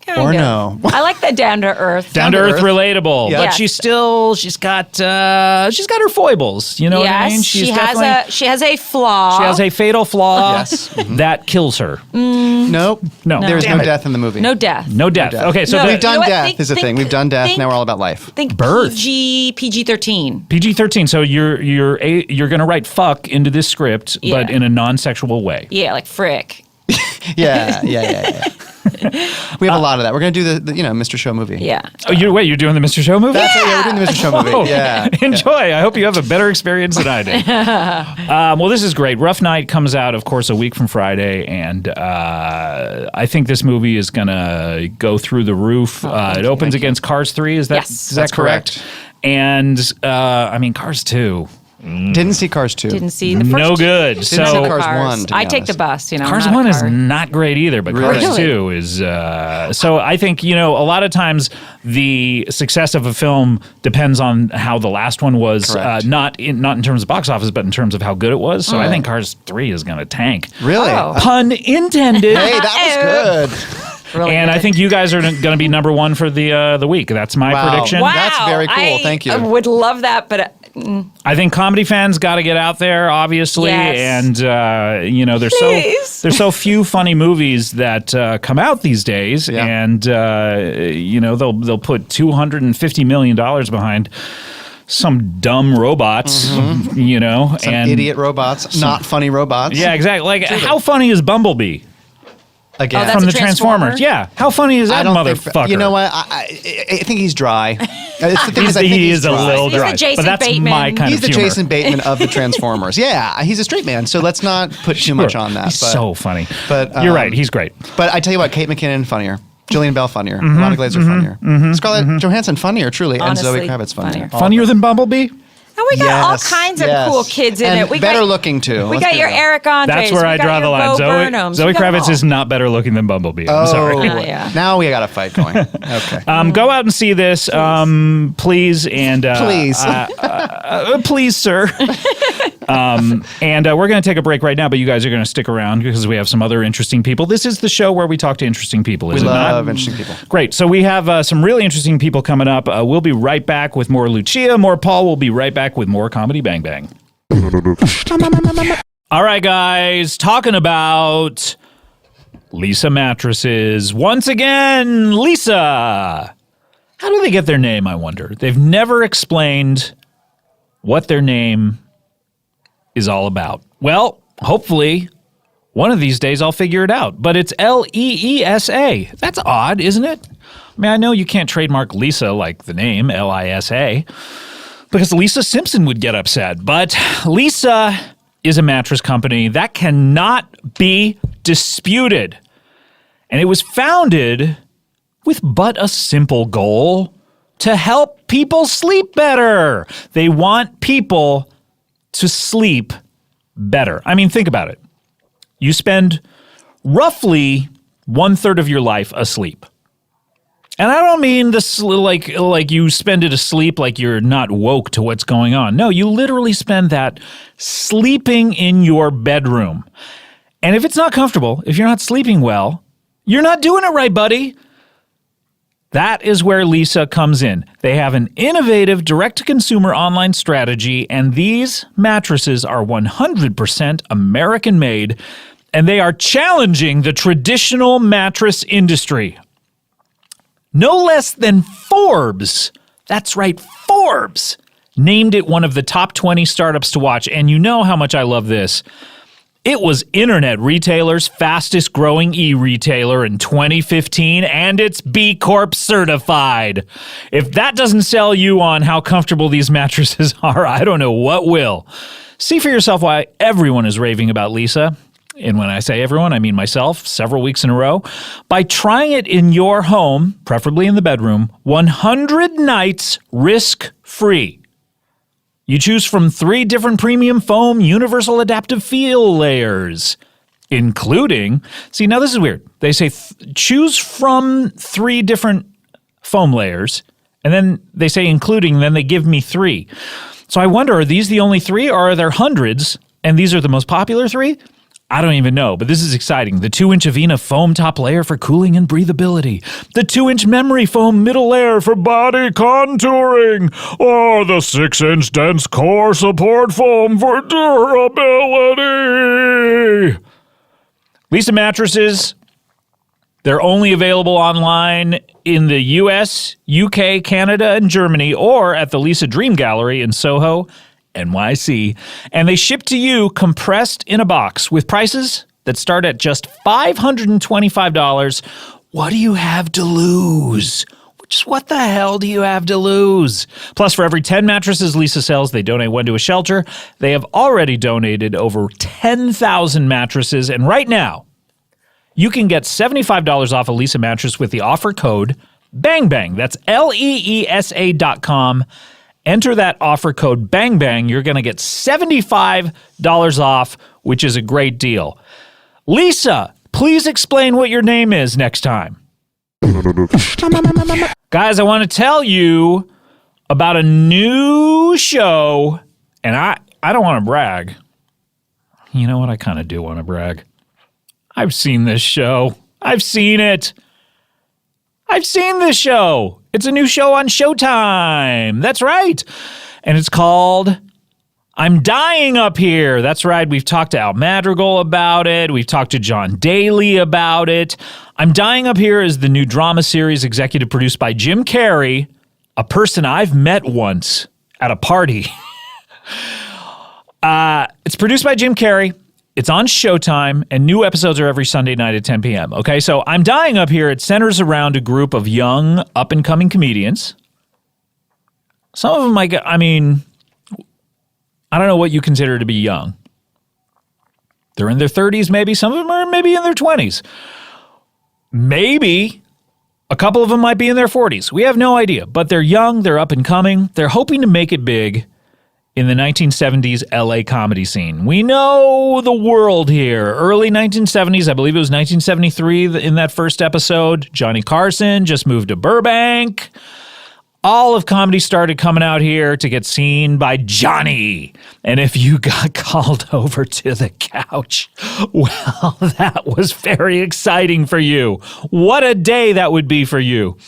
Kind Or of. no. I like the down to earth. Down to earth, earth. relatable, Yeah. but Yes. she's got her foibles. You know what I mean? Yes, she has a flaw. she has a fatal flaw Yes. that kills her. Nope. No. There's Damn no it. death in the movie. no death. No death. death. Okay, so No. the- We've done You know what? death Think- is a thing. think- We've done death. think- Now we're all about life. Think Birth. PG-13. PG-13. So you're going to write fuck into this script, Yeah. but in a non-sexual way. Yeah, like frick. Yeah. We have a lot of that. We're going to do the Mr. Show movie. Yeah. Oh, you're doing the Mr. Show movie? That's it. Yeah, we're doing the Mr. Show movie. Oh, Yeah. enjoy. I hope you have a better experience than I did. Well, this is great. Rough Night comes out, of course, a week from Friday, and I think this movie is going to go through the roof. It opens against Cars 3. Is that Yes. is that That's correct? And I mean, Cars 2. Didn't see Cars 2. Didn't see the first No two. good. Didn't So see Cars 1, to be I take the honest. bus. Cars not a 1 is car. not great either, but Really? Cars 2 is. So I think, a lot of times the success of a film depends on how the last one was, Correct. not in terms of box office, but in terms of how good it was. So I think Cars 3 is going to tank. Really? Oh. Pun intended. Hey, that was good. Really And I good. think you guys are going to be number one for the week. That's my Wow. prediction. Wow, That's very cool. I Thank you. would love that, but I think comedy fans got to get out there, obviously, Yes. and Please. there's so few funny movies that come out these days, Yeah. and they'll put $250 million behind some dumb robots, Some and idiot robots, not funny robots. Yeah, exactly. Like, how funny is Bumblebee Again. Oh, that's from a the Transformers? Transformer? Yeah, how funny is I that don't motherfucker? think. You know what? I think he's dry. It's the thing is, I think He he's is a dry. little He's the dry, Jason but that's Bateman. my kind He's of the humor. Jason Bateman of the Transformers. Yeah, he's a straight man, so let's not put too much on that. He's but, so funny. but, You're right. He's great. But I tell you what, Kate McKinnon funnier. Jillian Bell funnier. Mm-hmm. Ronald Glazer funnier. Scarlett Johansson funnier, truly. Honestly, and Zoe Kravitz funnier. funnier. Funnier than Bumblebee? And we got all Yes, kinds of yes. cool kids in And it. We better got, looking, too. We Let's got be your real. Eric Andres. That's where we I got draw the your line. Bo Zoe Burnhams. Zoe We got them Kravitz all. is not better looking than Bumblebee. I'm sorry. Yeah. Now we got a fight going. Okay. Go out and see this, please, and Please. please, sir. And we're going to take a break right now, but you guys are going to stick around because we have some other interesting people. This is the show where we talk to interesting people. Is We it love not? interesting people. Great. So we have some really interesting people coming up. We'll be right back with more Lucia, more Paul. We'll be right back with more Comedy Bang Bang. All right, guys, talking about Lisa mattresses. Once again, Lisa. How do they get their name, I wonder? They've never explained what their name is all about. Well, hopefully, one of these days I'll figure it out. But it's Leesa. That's odd, isn't it? I mean, I know you can't trademark Lisa like the name, Lisa, because Lisa Simpson would get upset. But Lisa is a mattress company that cannot be disputed. And it was founded with but a simple goal: to help people sleep better. They want people to sleep better. I mean, think about it. You spend roughly 1/3 of your life asleep. And I don't mean this like you spend it asleep like you're not woke to what's going on. No, you literally spend that sleeping in your bedroom. And if it's not comfortable, if you're not sleeping well, you're not doing it right, buddy. That is where Lisa comes in. They have an innovative direct-to-consumer online strategy, and these mattresses are 100% American-made, and they are challenging the traditional mattress industry. No less than Forbes, that's right, Forbes, named it one of the top 20 startups to watch, and you know how much I love this. It was Internet Retailer's fastest growing e-retailer in 2015, and it's B Corp certified. If that doesn't sell you on how comfortable these mattresses are, I don't know what will. See for yourself why everyone is raving about Lisa. And when I say everyone, I mean myself, several weeks in a row. By trying it in your home, preferably in the bedroom, 100 nights risk-free. You choose from 3 different premium foam universal adaptive feel layers, including, see, now this is weird. They say choose from 3 different foam layers, and then they say including, then they give me 3. So I wonder, are these the only 3, or are there hundreds, and these are the most popular 3? I don't even know, but this is exciting. The 2-inch Avena foam top layer for cooling and breathability. The 2-inch memory foam middle layer for body contouring. Or the 6-inch dense core support foam for durability. Lisa mattresses, they're only available online in the US, UK, Canada, and Germany, or at the Lisa Dream Gallery in Soho, NYC, and they ship to you compressed in a box with prices that start at just $525. What do you have to lose? Just what the hell do you have to lose? Plus, for every 10 mattresses Lisa sells, they donate 1 to a shelter. They have already donated over 10,000 mattresses, and right now, you can get $75 off a Lisa mattress with the offer code BANGBANG. That's LEESA.com. Enter that offer code BANGBANG. You're going to get $75 off, which is a great deal. Lisa, please explain what your name is next time. Guys, I want to tell you about a new show, and I don't want to brag. You know what? I kind of do want to brag. I've seen this show. I've seen it. I've seen this show. It's a new show on Showtime. That's right. And it's called I'm Dying Up Here. That's right. We've talked to Al Madrigal about it. We've talked to John Daly about it. I'm Dying Up Here is the new drama series executive produced by Jim Carrey, a person I've met once at a party. It's produced by Jim Carrey. It's on Showtime, and new episodes are every Sunday night at 10 p.m. Okay, so I'm Dying Up Here. It centers around a group of young, up-and-coming comedians. Some of them, I don't know what you consider to be young. They're in their 30s, maybe. Some of them are maybe in their 20s. Maybe a couple of them might be in their 40s. We have no idea, but they're young, they're up-and-coming. They're hoping to make it big in the 1970s LA comedy scene. We know the world here. Early 1970s, I believe it was 1973 in that first episode. Johnny Carson just moved to Burbank. All of comedy started coming out here to get seen by Johnny. And if you got called over to the couch, well, that was very exciting for you. What a day that would be for you.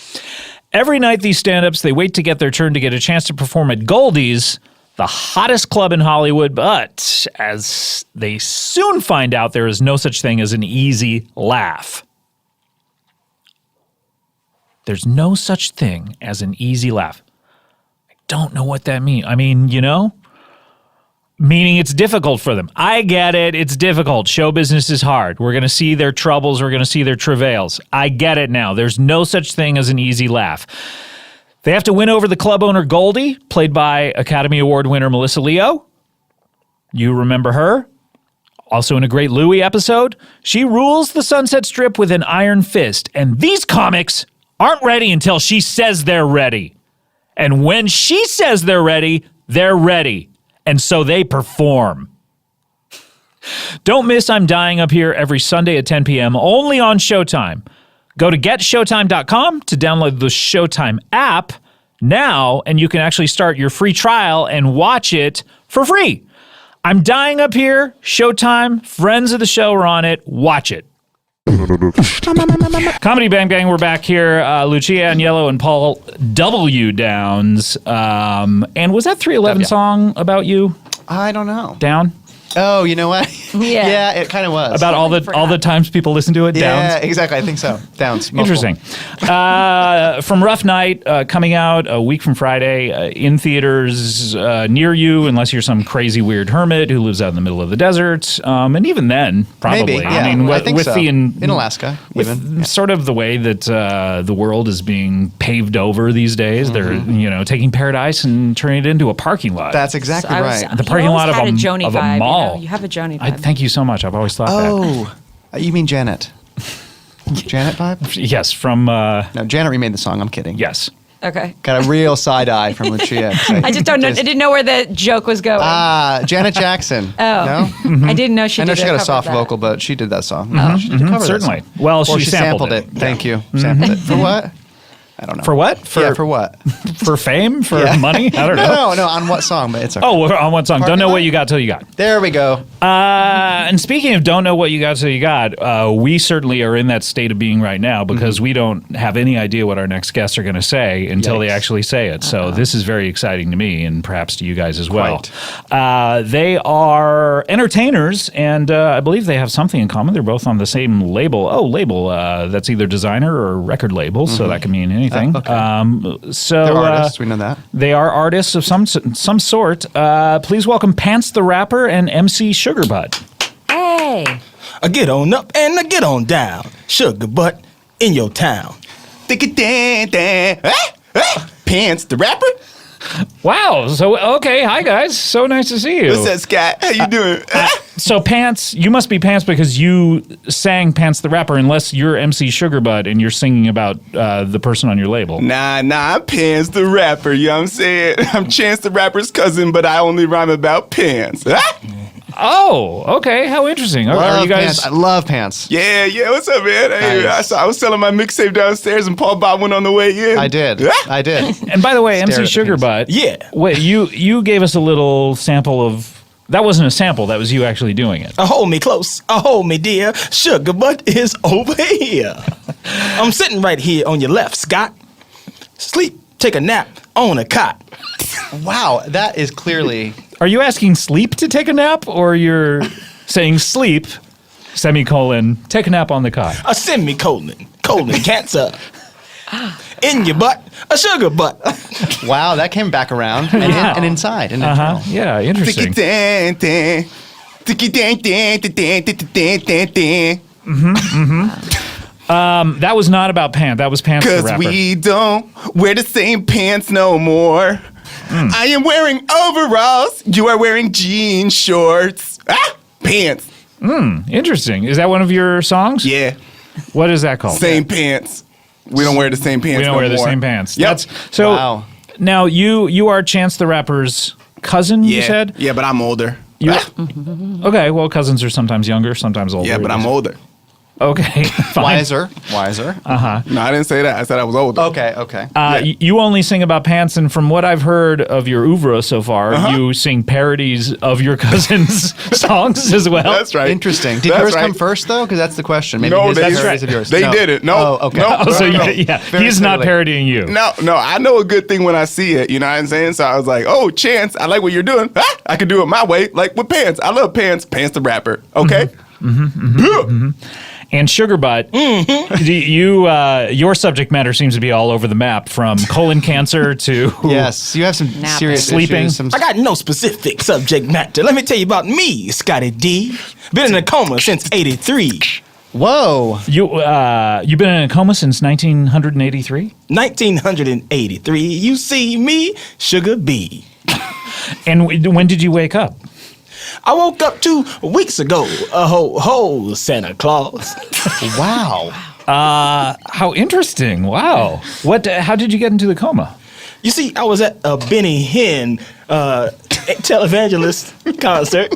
Every night, these stand-ups, they wait to get their turn to get a chance to perform at Goldie's, the hottest club in Hollywood, but as they soon find out, there is no such thing as an easy laugh. There's no such thing as an easy laugh. I don't know what that means. I mean, meaning it's difficult for them. I get it. It's difficult. Show business is hard. We're going to see their troubles. We're going to see their travails. I get it now. There's no such thing as an easy laugh. They have to win over the club owner Goldie, played by Academy Award winner Melissa Leo. You remember her? Also in a great Louie episode. She rules the Sunset Strip with an iron fist. And these comics aren't ready until she says they're ready. And when she says they're ready, they're ready. And so they perform. Don't miss I'm Dying Up Here every Sunday at 10 p.m. only on Showtime. Go to getshowtime.com to download the Showtime app now, and you can actually start your free trial and watch it for free. I'm Dying Up Here, Showtime, friends of the show are on it. Watch it. Comedy Bang Bang, we're back here. Lucia Aniello and Paul W. Downs. And was that 311 song about you? I don't know. Down? Oh, you know what? Yeah. Yeah, it kind of was. About all the times people listen to it? Yeah, Downs? exactly. I think so. Downs. Multiple. Interesting. From Rough Night, coming out a week from Friday, in theaters near you, unless you're some crazy weird hermit who lives out in the middle of the desert. And even then, probably. Maybe, yeah. I mean, I think with so. the in Alaska, with sort of the way that the world is being paved over these days, they're taking paradise and turning it into a parking lot. That's exactly right. The parking lot of a vibe, mall. You have a Joni vibe. Thank you so much. I've always thought that. Oh, you mean Janet? Janet vibe? Yes, from No, Janet remade the song. I'm kidding. yes. Okay. Got a real side eye from Lucia. I just don't know. I didn't know where the joke was going. Janet Jackson. Oh. No? I didn't know she I did know she got a cover soft of that. vocal, but she did that song. She did cover that Certainly. song. Well, Or she sampled it. Thank you. Sampled it. For what? I don't know. For what? For what? For fame? For Yeah. money? I don't know. No, on what song? But it's okay. Oh, on what song? Don't know what you got till you got. There we go. And speaking of don't know what you got till you got, we certainly are in that state of being right now because we don't have any idea what our next guests are going to say until they Yikes. actually say it. So this is very exciting to me and perhaps to you guys as well. Quite. They are entertainers, and I believe they have something in common. They're both on the same label. That's either designer or record label, so that can mean anything. Okay. So They're artists. We know that. they are artists of some sort. Please welcome Pants the Rapper and MC Sugarbutt. Hey. I get on up and I get on down. Sugar butt in your town. Pants the rapper? Wow. So, okay. Hi, guys. So nice to see you. What's that, Scott? How you doing? So, Pants, you must be Pants because you sang Pants the Rapper, unless you're MC Sugarbutt and you're singing about the person on your label. Nah, I'm Pants the rapper, you know what I'm saying? I'm Chance the rapper's cousin, but I only rhyme about pants. Oh, okay. How interesting. Are Love you guys? Pants. I love Pants. Yeah, what's up, man? Hey, Nice. I was selling my mixtape downstairs and Paul Bob went on the way in. I did. I did. And by the way, MC Stare at the Sugarbutt. Yeah. Wait, you gave us a little sample of. That wasn't a sample. That was you actually doing it. Hold me close, hold me dear. Sugar butt is over here. I'm sitting right here on your left, Scott. Sleep, take a nap on a cot. Wow, that is clearly. Are you asking sleep to take a nap, or you're saying sleep, semicolon, take a nap on the cot? A semicolon, colon cancer. In your butt, a sugar butt. Wow, that came back around and inside. And internal. Yeah, interesting. That was not about Pants. That was Pants the Cause Rapper. we don't wear the same pants no more. I am wearing overalls. You are wearing jean shorts. Pants. Interesting. Is that one of your songs? Yeah, What is that called? same pants. We don't wear the same pants. We don't no wear the more. same pants. Yep. So Wow. now you are Chance the Rapper's cousin, you said? Yeah, but I'm older. You Okay, well, cousins are sometimes younger, sometimes older. Yeah, but I'm older. Okay, fine. Wiser. No, I didn't say that. I said I was older. Okay. You only sing about Pants, and from what I've heard of your oeuvre so far, you sing parodies of your cousin's songs as well. That's right. Interesting. Did That's yours right. come first, though? Because that's the question. Maybe No, his they- parodies of yours. they No. did it. No. Oh, okay. No. Oh, so No. Very he's not clearly. parodying you. No, I know a good thing when I see it. You know what I'm saying? So I was like, oh, Chance, I like what you're doing. I can do it my way, like with Pants. I love Pants. Pants the rapper. Okay? And Sugar Butt, your subject matter seems to be all over the map, from colon cancer to Yes, you have some Napping. serious Sleeping. issues. Some I got no specific subject matter. Let me tell you about me, Scotty D. Been in a coma since '83. Whoa. you've been in a coma since 1983. 1983. You see me, Sugar B. And when did you wake up? I woke up 2 weeks ago. A ho, Santa Claus. Wow. How interesting! Wow. How did you get into the coma? You see, I was at a Benny Hinn televangelist concert.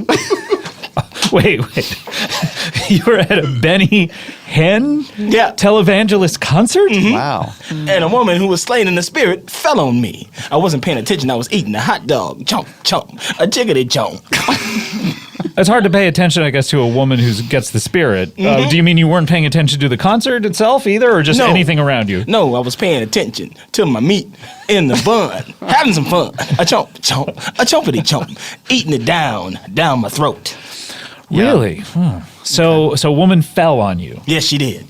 Wait. You were at a Benny Hinn televangelist concert? Wow. And a woman who was slain in the spirit fell on me. I wasn't paying attention. I was eating a hot dog. Chomp, chomp. A jiggity chomp. It's hard to pay attention, I guess, to a woman who gets the spirit. Do you mean you weren't paying attention to the concert itself either, or just anything around you? No, I was paying attention to my meat in the bun. Having some fun. A chomp, chomp. A chompity chomp. Eating it down my throat. Really? So a woman fell on you, Yes, she did.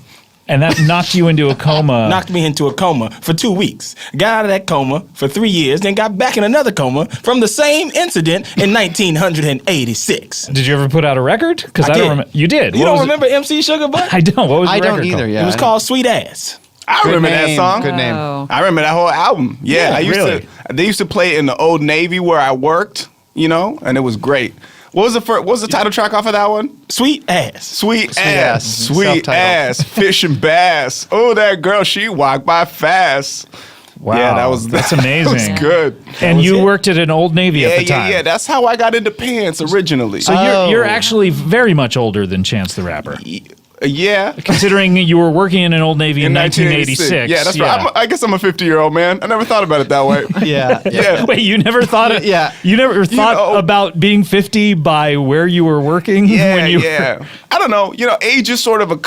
and that knocked you into a coma. Knocked me into a coma for 2 weeks. Got out of that coma for 3 years, then got back in another coma from the same incident in 1986. Did you ever put out a record? Because I did. don't remember. You did. You What don't was it? remember MC Sugar Butt? I don't. What was the I don't record either, called? yeah. It was called Sweet Ass. I Good remember name. that song. Good name. Oh. I remember that whole album. Yeah, really? They used to play it in the Old Navy where I worked, and it was great. What was the title track off of that one? Sweet Ass. Sweet Ass. ass, sweet Self-titled. ass, fish and bass. Oh, that girl, she walked by fast. Wow. Yeah, That's that amazing. was good. And you worked at an Old Navy at the time. Yeah. That's how I got into pants originally. So you're actually very much older than Chance the Rapper. Yeah. Considering you were working in an Old Navy in 1986. Yeah, that's right. I guess I'm a 50-year-old man. I never thought about it that way. Yeah. Yeah. Wait, you never thought it? Yeah. You never thought about being 50 by where you were working? Yeah, when you yeah. I don't know. Age is sort of a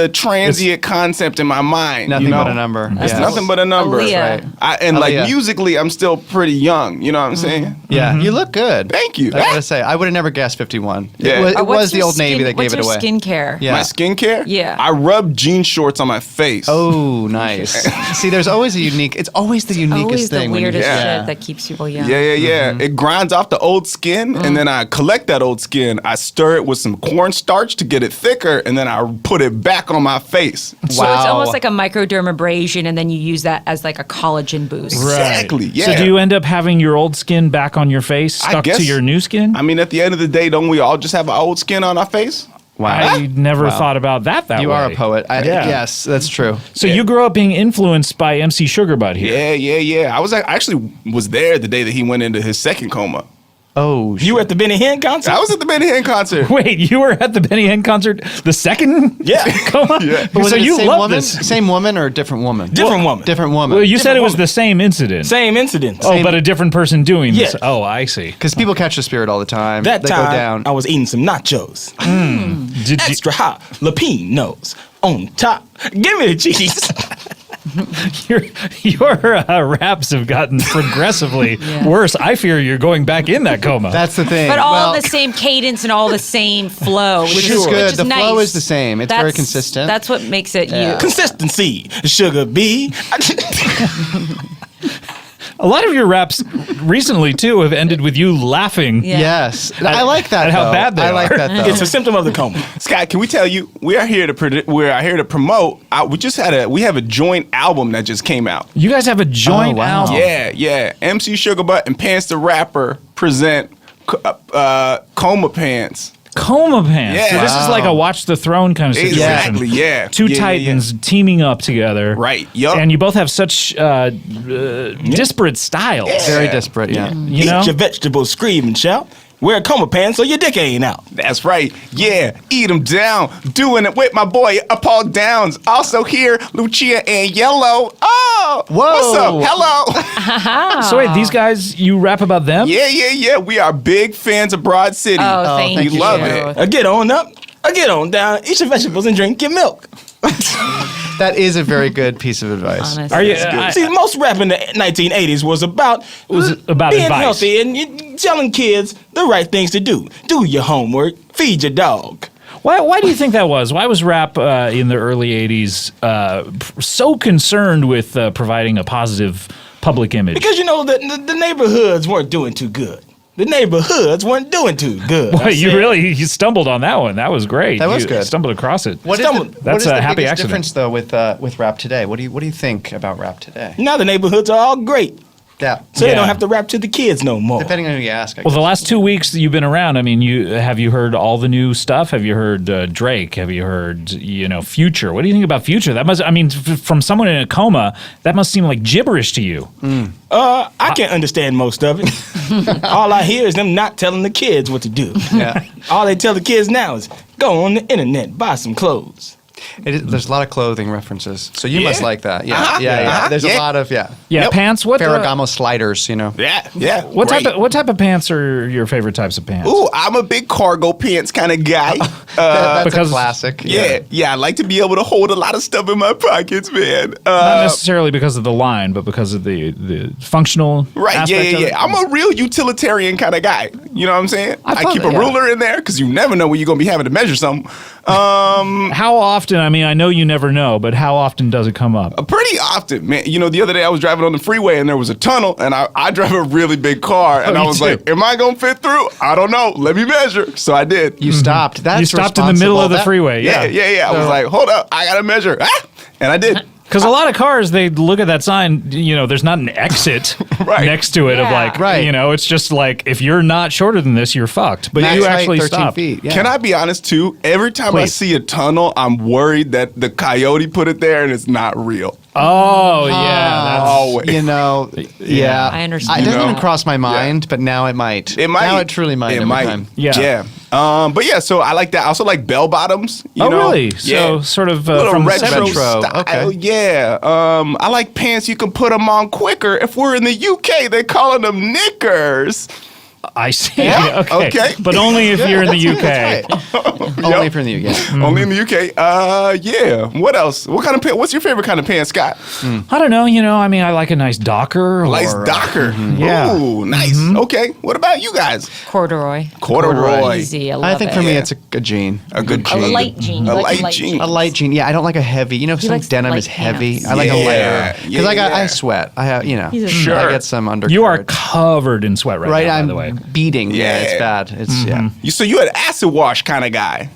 transient concept in my mind. Nothing but a number. It's Yeah. nothing but a number. Aaliyah. Right. And Aaliyah. musically, I'm still pretty young. You know what I'm saying? Yeah. You look good. Thank you. I gotta say, I would have never guessed 51. Yeah. It was, What's the your Old Navy that gave it away. What's your skincare? Yeah. My skincare? Yeah. I rub jean shorts on my face. Oh, nice. See, there's always it's always the uniquest Always the thing. when you- weirdest Yeah. shit that keeps people young. Yeah. It grinds off the old skin, and then I collect that old skin. I stir it with some cornstarch to get it thicker, and then I put it back on my face. So it's almost like a microdermabrasion, and then you use that as like a collagen boost. Exactly, yeah. So do you end up having your old skin back on your face, I stuck to guess- your new skin? I mean, at the end of the day, don't we all just have our old skin on our face? Wow. I never Wow. thought about that way. You are a poet. Yeah. Yes, that's true. So you grew up being influenced by MC Sugar Butt here. Yeah. I actually was there the day that he went into his second coma. Oh, You at the Benny Hinn concert? I was at the Benny Hinn concert. Wait, you were at the Benny Hinn concert, the second Yeah. coma? Yeah. But was so it the you same love woman? this. Same woman or different woman? Different woman. Different woman. Well, you said it was woman. the same incident. Same incident. Oh, but a different person doing this. Yeah. Oh, I see. Because people catch the spirit all the time. That they time, go down. I was eating some nachos. Did you, Extra hot jalapenos on top. Give me the cheese. your raps have gotten progressively worse. I fear you're going back in that coma. That's the thing. But all Well, the same cadence and all the same flow, which is good. The nice. flow is the same. It's very consistent. That's what makes it Yeah. you. Consistency. Sugar B. A lot of your raps recently too have ended with you laughing. Yeah. Yes, I like that. at how though. bad they I like are. that though. It's a symptom of the coma. Scott, can we tell you we are here to promote? We have a joint album that just came out. You guys have a joint Oh, wow. album. Yeah. MC Sugar Butt and Pants the Rapper present Coma Pants. Coma Pants. Yeah. So this is like a Watch the Throne kind of situation. Exactly, yeah. Two Yeah. titans teaming up together. Right, yup. And you both have such disparate styles. Very disparate. Yeah. You Eat know? your vegetables, scream and shout. Wear a coma pants so your dick ain't out. That's right. Yeah, eat them down. Doing it with my boy Paul Downs. Also here, Lucia Aniello. Oh, Whoa. what's up? Hello. So wait, these guys, you rap about them? Yeah. We are big fans of Broad City. Oh, thank we you. love it. Get on up. Get on down. Eat your vegetables and drink your milk. That is a very good piece of advice. Honestly. Are you? See, most rap in the 1980s was about about being advice. healthy and telling kids the right things to do. Do your homework. Feed your dog. Why do you think that was? Why was rap in the early 80s so concerned with providing a positive public image? Because, the neighborhoods weren't doing too good. The neighborhoods weren't doing too good. Well, you stumbled on that one. That was great. That was You good. Stumbled across it. What That's is the a happy biggest accident. difference though with rap today? What do you think about rap today? Now the neighborhoods are all great. Yeah. So they Yeah. don't have to rap to the kids no more. Depending on who you ask. I Well, the guess. last 2 weeks that you've been around, I mean, have you heard all the new stuff? Have you heard Drake? Have you heard, Future? What do you think about Future? That must, from someone in a coma, that must seem like gibberish to you. I can't understand most of it. All I hear is them not telling the kids what to do. Yeah. All they tell the kids now is go on the internet, buy some clothes. There's a lot of clothing references, so you must like that. Yeah, Uh-huh. yeah. Uh-huh. There's Yeah. a lot of Yeah, Yep. pants. What Ferragamo sliders. Yeah. what Great. type of pants are your favorite types of pants? Ooh, I'm a big cargo pants kind of guy. That's because- a classic. Yeah, I like to be able to hold a lot of stuff in my pockets, man. Not necessarily because of the line, but because of the functional Right, aspect of it. I'm a real utilitarian kind of guy. You know what I'm saying? I thought keep that, a yeah. ruler in there because you never know when you're going to be having to measure something. How often? I know you never know, but how often does it come up? Pretty often, man. The other day I was driving on the freeway and there was a tunnel and I drive a really big car and I you was do? like, am I going to fit through? I don't know. Let me measure. So I did. You stopped. That's You stopped in the middle of the freeway. Yeah. I was like, hold up. I got to measure. And I did. Because a lot of cars, they look at that sign, there's not an exit Right. next to it of Yeah. like, Right. it's just like, if you're not shorter than this, you're fucked. But Max you height, actually 13 stopped. feet. Yeah. Can I be honest too? Every time I Please. see a tunnel, I'm worried that the coyote put it there and it's not real. Oh, yeah. Always. Yeah. I understand. It doesn't You know? even cross my mind, but now it might. It might. Now it truly might. It every might. time. Yeah. But yeah, so I like that. I also like bell bottoms. Oh, really? So Yeah. sort of Little from retro, retro. style. Okay. Yeah. I like pants you can put them on quicker. If we're in the UK, they're calling them knickers. I see. Yeah, okay. But only if you're in the UK. Only if you're in the UK. Only in the UK. Yeah. What else? What kind of pants? What's your favorite kind of pants, Scott? I don't know. I like a nice Docker. Nice or, Docker. Yeah. Ooh, nice. Okay. What about you guys? Corduroy. Corduroy. Easy. I love I think it. for me, Yeah. it's a jean. A good A jean. light jean. A You like light light jean. A light jean. Yeah, I don't like a heavy. Some likes denim is light heavy. pants. I like a Yeah, layer. Because yeah. I sweat. I have, He's a Sure. I get some undercarriage. You are covered in sweat right now, by I'm the way. beating. Yeah, it's Yeah. bad. It's, yeah. So you an acid wash kind of guy.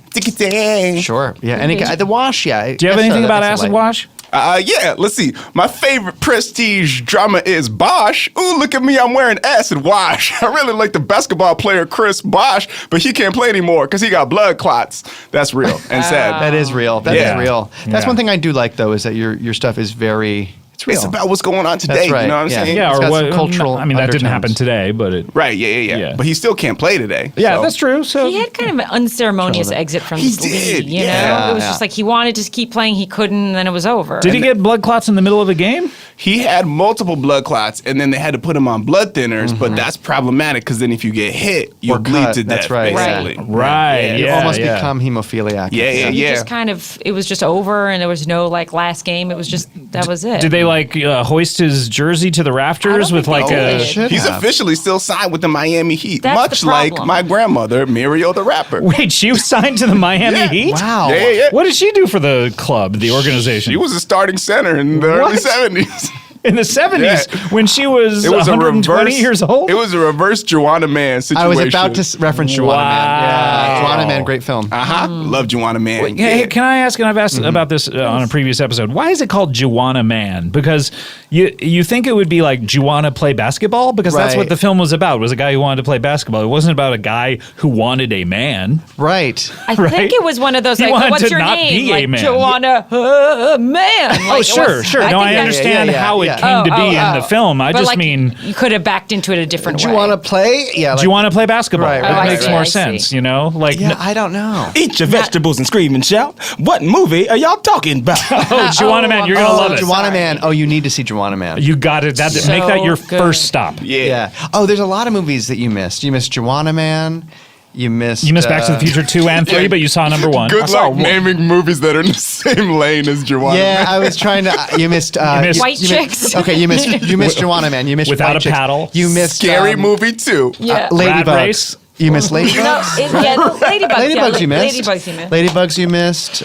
Sure. Yeah. And the wash, yeah. Do you have anything about acid wash? Yeah, let's see. My favorite prestige drama is Bosch. Ooh, look at me, I'm wearing acid wash. I really like the basketball player Chris Bosch, but he can't play anymore because he got blood clots. That's real and sad. That is real. That is Yeah. real. That's Yeah. one thing I do like, though, is that your stuff is very... It's real. It's about what's going on today. That's right, You know what I'm yeah. saying? Yeah, It's or got what? some cultural that didn't happen undertones. today, but it. Right, yeah. Yeah. But he still can't play today. Yeah, so. that's true. So He had kind of an unceremonious exit from He this league, did, you know? yeah. It was just like he wanted to keep playing, he couldn't, and then it was over. did he get blood clots in the middle of the game? He had multiple blood clots, and then they had to put him on blood thinners, but that's problematic because then if you get hit, you'll Or bleed cut, to death, that's right. basically. Right. You Yeah. almost yeah. become hemophiliac. Yeah, yeah, He yeah. just kind of, it was just over, and there was no like last game. It was just, that was it. Did they hoist his jersey to the rafters with think like they a? did. Should He's have. officially still signed with the Miami Heat, That's much the like problem. my grandmother, Muriel the rapper. Wait, she was signed to the Miami Yeah. Heat? Wow. Yeah. What did she do for the club, the organization? She was a starting center in the early What? 70s. in the 70s Yeah. when she was, It was 120 a reverse, years old? It was a reverse Joanna Man situation. I was about to reference Joanna Man. Yeah, Wow. Joanna Man, great film. Love Joanna Man. Hey, can I ask, and I've asked about this on a previous episode, why is it called Joanna Man? Because you think it would be like Joanna play basketball? Because that's Right. what the film was about, was a guy who wanted to play basketball. It wasn't about a guy who wanted a man. Right. I right? think it was one of those He like, wanted what's to your not name? be a Like man. Joanna Man. Like, Oh, it sure, was- sure. No, think I that- understand yeah, how it yeah. came to be in the oh. film. I But, just like, mean, you could have backed into it a different Do way. you want to play? Yeah. do you want to play basketball? Right, It right, makes right, more I see. sense, you know? Like, Yeah, I don't know. Eat your vegetables and scream and shout. What movie are y'all talking about? oh, Joanna Man, you're going to love it. Joanna Man. Oh, you need to see Joanna Man. You got it. So Make that your good. first stop. Yeah. Oh, there's a lot of movies that you missed. You missed Joanna Man. You missed. You missed Back to the Future 2 and 3, but you saw number 1. Good luck naming movies that are in the same lane as Joanna Yeah, Man. I was trying to. You missed. missed- White Chicks. Okay, you missed Joanna Man. You missed Without White a Chicks. paddle. You missed Scary movie too. Yeah. Rat Ladybug. Race. You missed Ladybugs? Ladybugs You missed. Ladybugs you missed. Ladybugs you missed.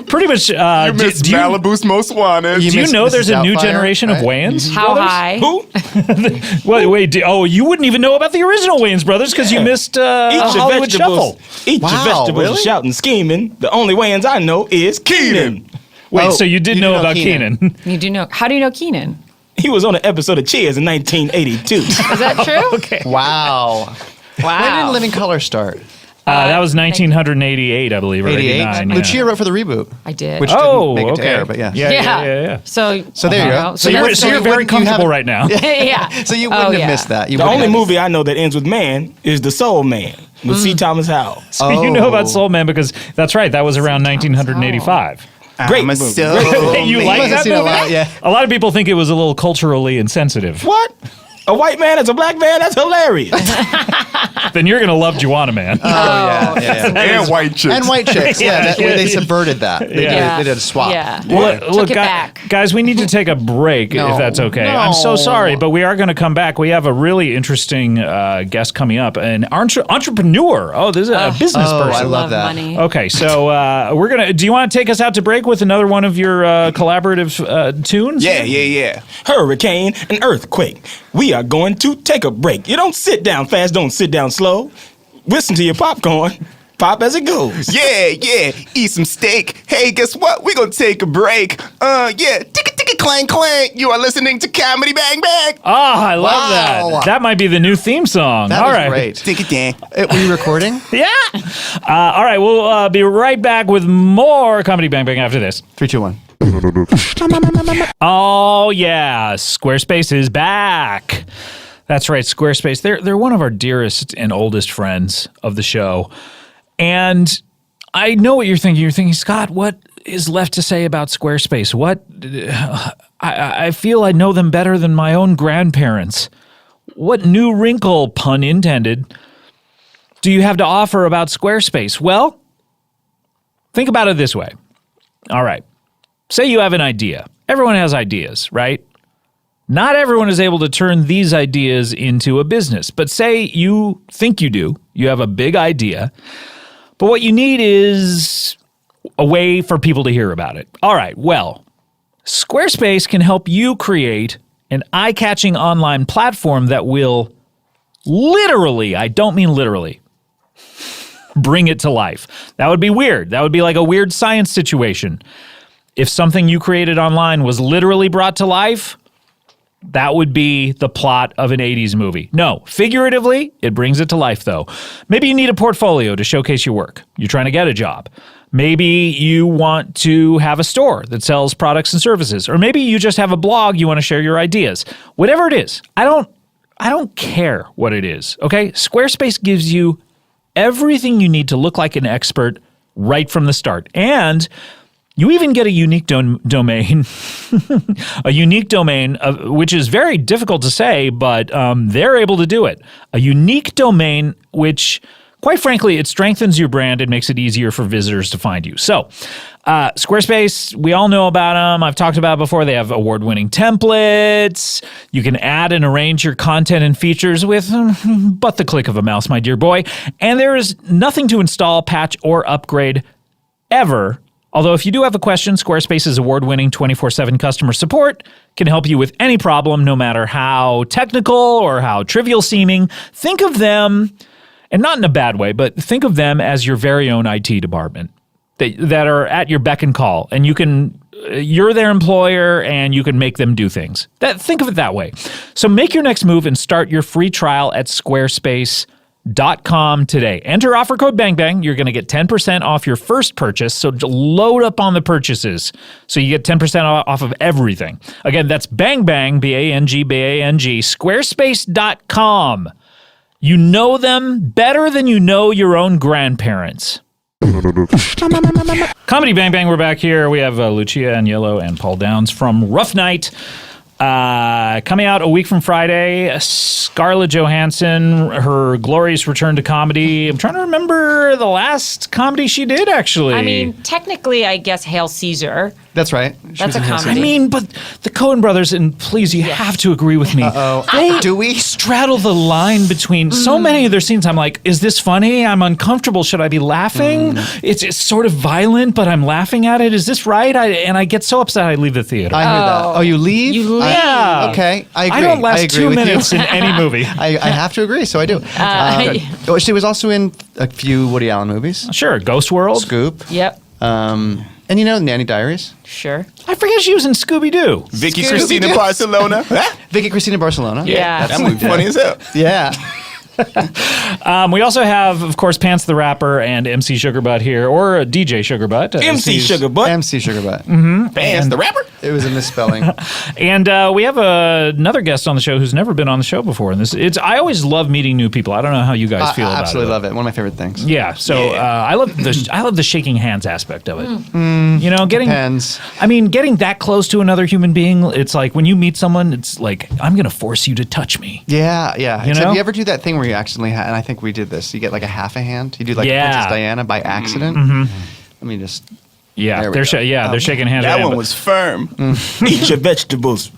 Pretty much. You missed Malibu's Most Wanted. Do you missed know there's Mrs. a new Doubtfire, generation of right? Wayans? How brothers? high? Who? Wait. You wouldn't even know about the original Wayans brothers because you missed Eat your Hollywood Shuffle. vegetables. Eat your Wow, vegetables really? shouting, scheming. The only Wayans I know is Keenan. Wait, Oh, so you did you know know about Keenan. Keenan? You do know. How do you know Keenan? He was on an episode of Cheers in 1982. Is that true? Okay. Wow. Wow. When did Living Color start? That was 1988, I believe, or 89. Yeah. Lucia wrote for the reboot. I did. Which Oh, didn't make it okay. to air, but yeah. Yeah. So So there you go. So you're very wouldn't- you comfortable haven't- right now. yeah. So you wouldn't have missed that. You The wouldn't only have missed movie I know that ends with man is The Soul Man with C. Thomas Howell. So you know about Oh. Soul Man because that's right. That was around 1985. Great I'm a movie. soul You man. like Must have that seen a movie? lot, yeah. A lot of people think it was a little culturally insensitive. What? A white man as a black man? That's hilarious. Then you're gonna love Juana Man. And white chicks. And white chicks. Yeah, they subverted that. They did a swap. Yeah. Look, Took it back. guys, we need to take a break No. if that's okay. No. I'm so sorry, but we are going to come back. We have a really interesting guest coming up, an entrepreneur. Oh, this is a business Oh, I person. love that. money. Okay, so we're gonna. Do you want to take us out to break with another one of your collaborative tunes? Yeah. Hurricane and earthquake. We are going to take a break. You don't sit down fast, don't sit down slow. Listen to your popcorn. Pop as it goes. Yeah. Eat some steak. Hey, guess what? We're gonna take a break. Yeah. Ticka clang clang. You are listening to Comedy Bang Bang. Ah, I love Wow. that. That might be the new theme song. That All was right. great. Take it down. Were you recording? Yeah. All right, we'll be right back with more Comedy Bang Bang after this. 3, 2, 1. Oh yeah, Squarespace is back. That's right, Squarespace. They're one of our dearest and oldest friends of the show. And I know what you're thinking. You're thinking, Scott, what is left to say about Squarespace? What I feel I know them better than my own grandparents. What new wrinkle, pun intended, do you have to offer about Squarespace? Well, think about it this way. All right. Say you have an idea. Everyone has ideas, right? Not everyone is able to turn these ideas into a business, but say you think you do. You have a big idea, but what you need is a way for people to hear about it. All right, well, Squarespace can help you create an eye-catching online platform that will literally, I don't mean literally, bring it to life. That would be weird. That would be like a weird science situation. If something you created online was literally brought to life, that would be the plot of an 80s movie. No, figuratively, it brings it to life, though. Maybe you need a portfolio to showcase your work. You're trying to get a job. Maybe you want to have a store that sells products and services. Or maybe you just have a blog you want to share your ideas. Whatever it is, I don't care what it is, okay? Squarespace gives you everything you need to look like an expert right from the start. And you even get a unique domain, a unique domain, which is very difficult to say, but they're able to do it. A unique domain, which, quite frankly, it strengthens your brand and makes it easier for visitors to find you. So, Squarespace, we all know about them. I've talked about it before. They have award-winning templates. You can add and arrange your content and features with but the click of a mouse, my dear boy. And there is nothing to install, patch, or upgrade ever. Although if you do have a question, Squarespace's award-winning 24/7 customer support can help you with any problem, no matter how technical or how trivial seeming. Think of them, and not in a bad way, but think of them as your very own IT department that are at your beck and call, and you're their employer and you can make them do things. Think of it that way. So make your next move and start your free trial at Squarespace.com today. Enter offer code BANGBANG. You're going to get 10% off your first purchase. So load up on the purchases so you get 10% off of everything. Again, that's BANGBANG, B-A-N-G, Squarespace.com. You know them better than you know your own grandparents. Comedy Bang Bang, we're back here. We have Lucia Aniello and Paul Downs from Rough Night. Coming out a week from Friday, Scarlett Johansson, her glorious return to comedy. I'm trying to remember the last comedy she did, actually. I mean, technically, I guess Hail Caesar. That's right. That's a I comedy. mean, but the Coen brothers, and please, you have to agree with me. They Do we? straddle the line between so many of their scenes. I'm like, is this funny? I'm uncomfortable. Should I be laughing? It's sort of violent, but I'm laughing at it. Is this right? I get so upset I leave the theater. I hear that. Oh, you leave? You leave. Yeah. Okay, I agree. I don't last agree 2 with you. minutes in any movie. I have to agree, so I do. Yeah. She was also in a few Woody Allen movies. Sure, Ghost World. Scoop. Yep. And Nanny Diaries. Sure. I forget she was in Scooby-Doo. Vicky Scooby-Doo. Cristina Barcelona. Vicky Cristina Barcelona. Yeah. That movie funny as hell. Yeah. We also have, of course, Pants the Rapper and MC Sugarbutt here, or DJ Sugarbutt. MC Sugarbutt. MC Sugarbutt. Fans, the rapper. It was a misspelling. And we have another guest on the show who's never been on the show before. And I always love meeting new people. I don't know how you guys feel I about it. absolutely love it. One of my favorite things. Yeah, so I love the shaking hands aspect of it. Getting Depends. getting that close to another human being, it's like when you meet someone, it's like I'm going to force you to touch me. Yeah. You Except know? you ever do that thing where you accidentally, and I think we did this, you get like a half a hand? You do like Yeah. Princess Diana by accident? Let me just... Yeah, There we they're go. they're shaking hands. That right now, one but- was firm. Eat your vegetables.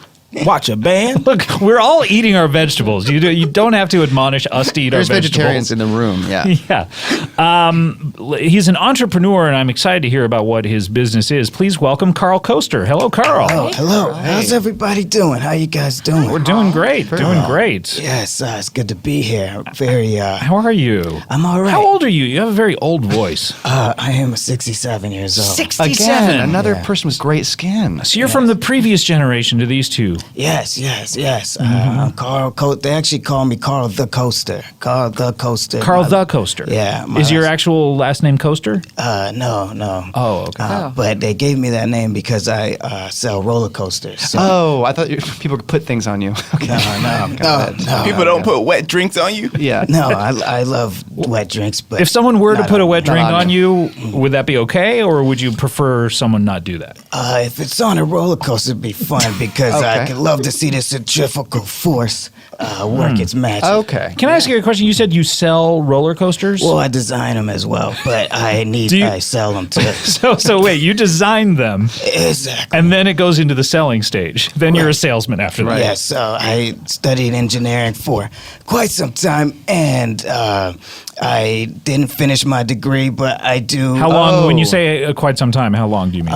Watch a band. Look, we're all eating our vegetables. You don't have to admonish us to eat There's our vegetables. vegetarians in the room, yeah. Yeah. He's an entrepreneur, and I'm excited to hear about what his business is. Please welcome Carl Coaster. Hello, Carl. Oh, hello. How's everybody doing? How you guys doing? We're doing great. Doing great. Yes, it's good to be here. Very, How are you? I'm all right. How old are you? You have a very old voice. I am 67 years old. 67. Again, another person with great skin. So you're from the previous generation to these two. Yes. I'm Carl They actually call me Carl the Coaster. Carl the Coaster. Carl the Coaster. Yeah. Is your actual last name Coaster? No. Oh, okay. But they gave me that name because I sell roller coasters. So. Oh, I thought people could put things on you. Okay. No. People don't put wet drinks on you. Yeah. No, I love wet drinks, but If someone were to put a wet not drink on on you, would that be okay, or would you prefer someone not do that? if it's on a roller coaster, it'd be fun because I Okay. could love to see the centrifugal force work its magic. Okay. Can I ask you a question? You said you sell roller coasters? Well, I design them as well, but I sell them too. So wait, you design them, Exactly. and then it goes into the selling stage. Then you're a salesman after that. Yes, so I studied engineering for quite some time, and I didn't finish my degree, but I do. How long? When you say quite some time, how long do you mean?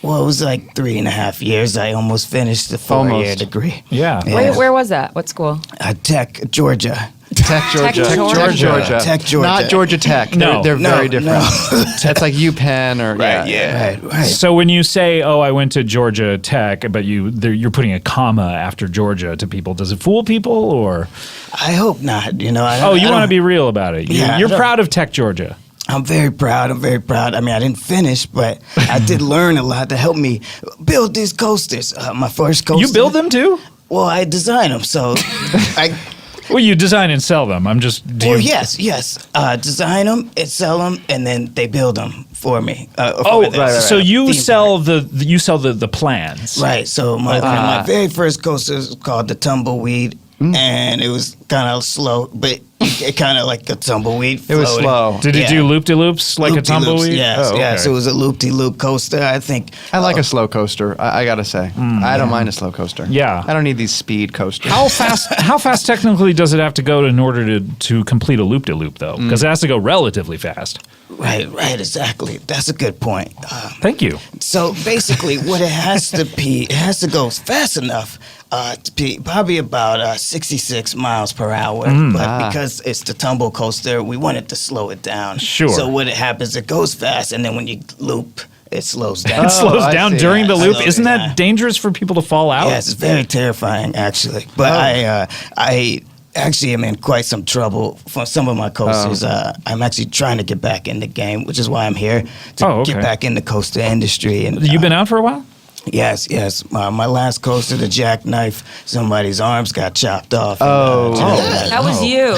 Well, it was like 3.5 years. I almost finished the 4-year Almost. degree. Yeah. Where was that? What school? Tech, Georgia. Tech Georgia. Tech Georgia. Tech Georgia. Not Georgia Tech. No. They're No, very different. no. That's like UPenn or... Right, yeah. Right. So when you say, "Oh, I went to Georgia Tech," but you're putting a comma after Georgia to people, does it fool people or? I hope not. You know. Oh, you want to be real about it. Yeah, You're I don't- proud of Tech Georgia. I'm very proud. I mean, I didn't finish, but I did learn a lot to help me build these coasters. My first coaster. You build them too? Well, I design them, so Well, you design and sell them. I'm just. yes. Design them and sell them, and then they build them for me. Oh, so you Theme sell the plans. Right. So my very first coaster was called the Tumbleweed, and it was kind of slow, but it kind of like a tumbleweed. It was floating. slow. Did it Yeah. do loop-de-loops like Loop-de-loops, a tumbleweed? Yes, Oh, okay. yes. It was a loop-de-loop coaster. I think. I like a slow coaster. I gotta say, I don't mind a slow coaster. Yeah. I don't need these speed coasters. How fast technically does it have to go in order to complete a loop-de-loop, though? Because it has to go relatively fast. Right, exactly. That's a good point. Thank you. So basically, what it has to be, it has to go fast enough to be probably about 66 miles per hour. But because it's the tumble coaster, we wanted to slow it down. Sure. So what happens, it goes fast, and then when you loop, it slows down. It slows I down see. during the Yeah, loop. slows Isn't that down. dangerous for people to fall out? Yes, it's very terrifying, actually. But I actually am in quite some trouble for some of my coasters. I'm actually trying to get back in the game, which is why I'm here to Oh, okay. get back in the coaster industry. And You've been out for a while? Yes. My last coaster, the jackknife, somebody's arms got chopped off. That was you.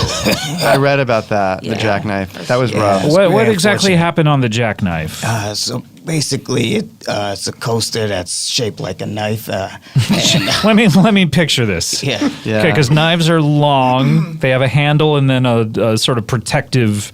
I read about that. The Yeah. jackknife. That was Yeah. rough. It's What very exactly unfortunate. happened on the jackknife? So basically, it's a coaster that's shaped like a knife. Let me picture this. Yeah. Okay, because knives are long. They have a handle and then a sort of protective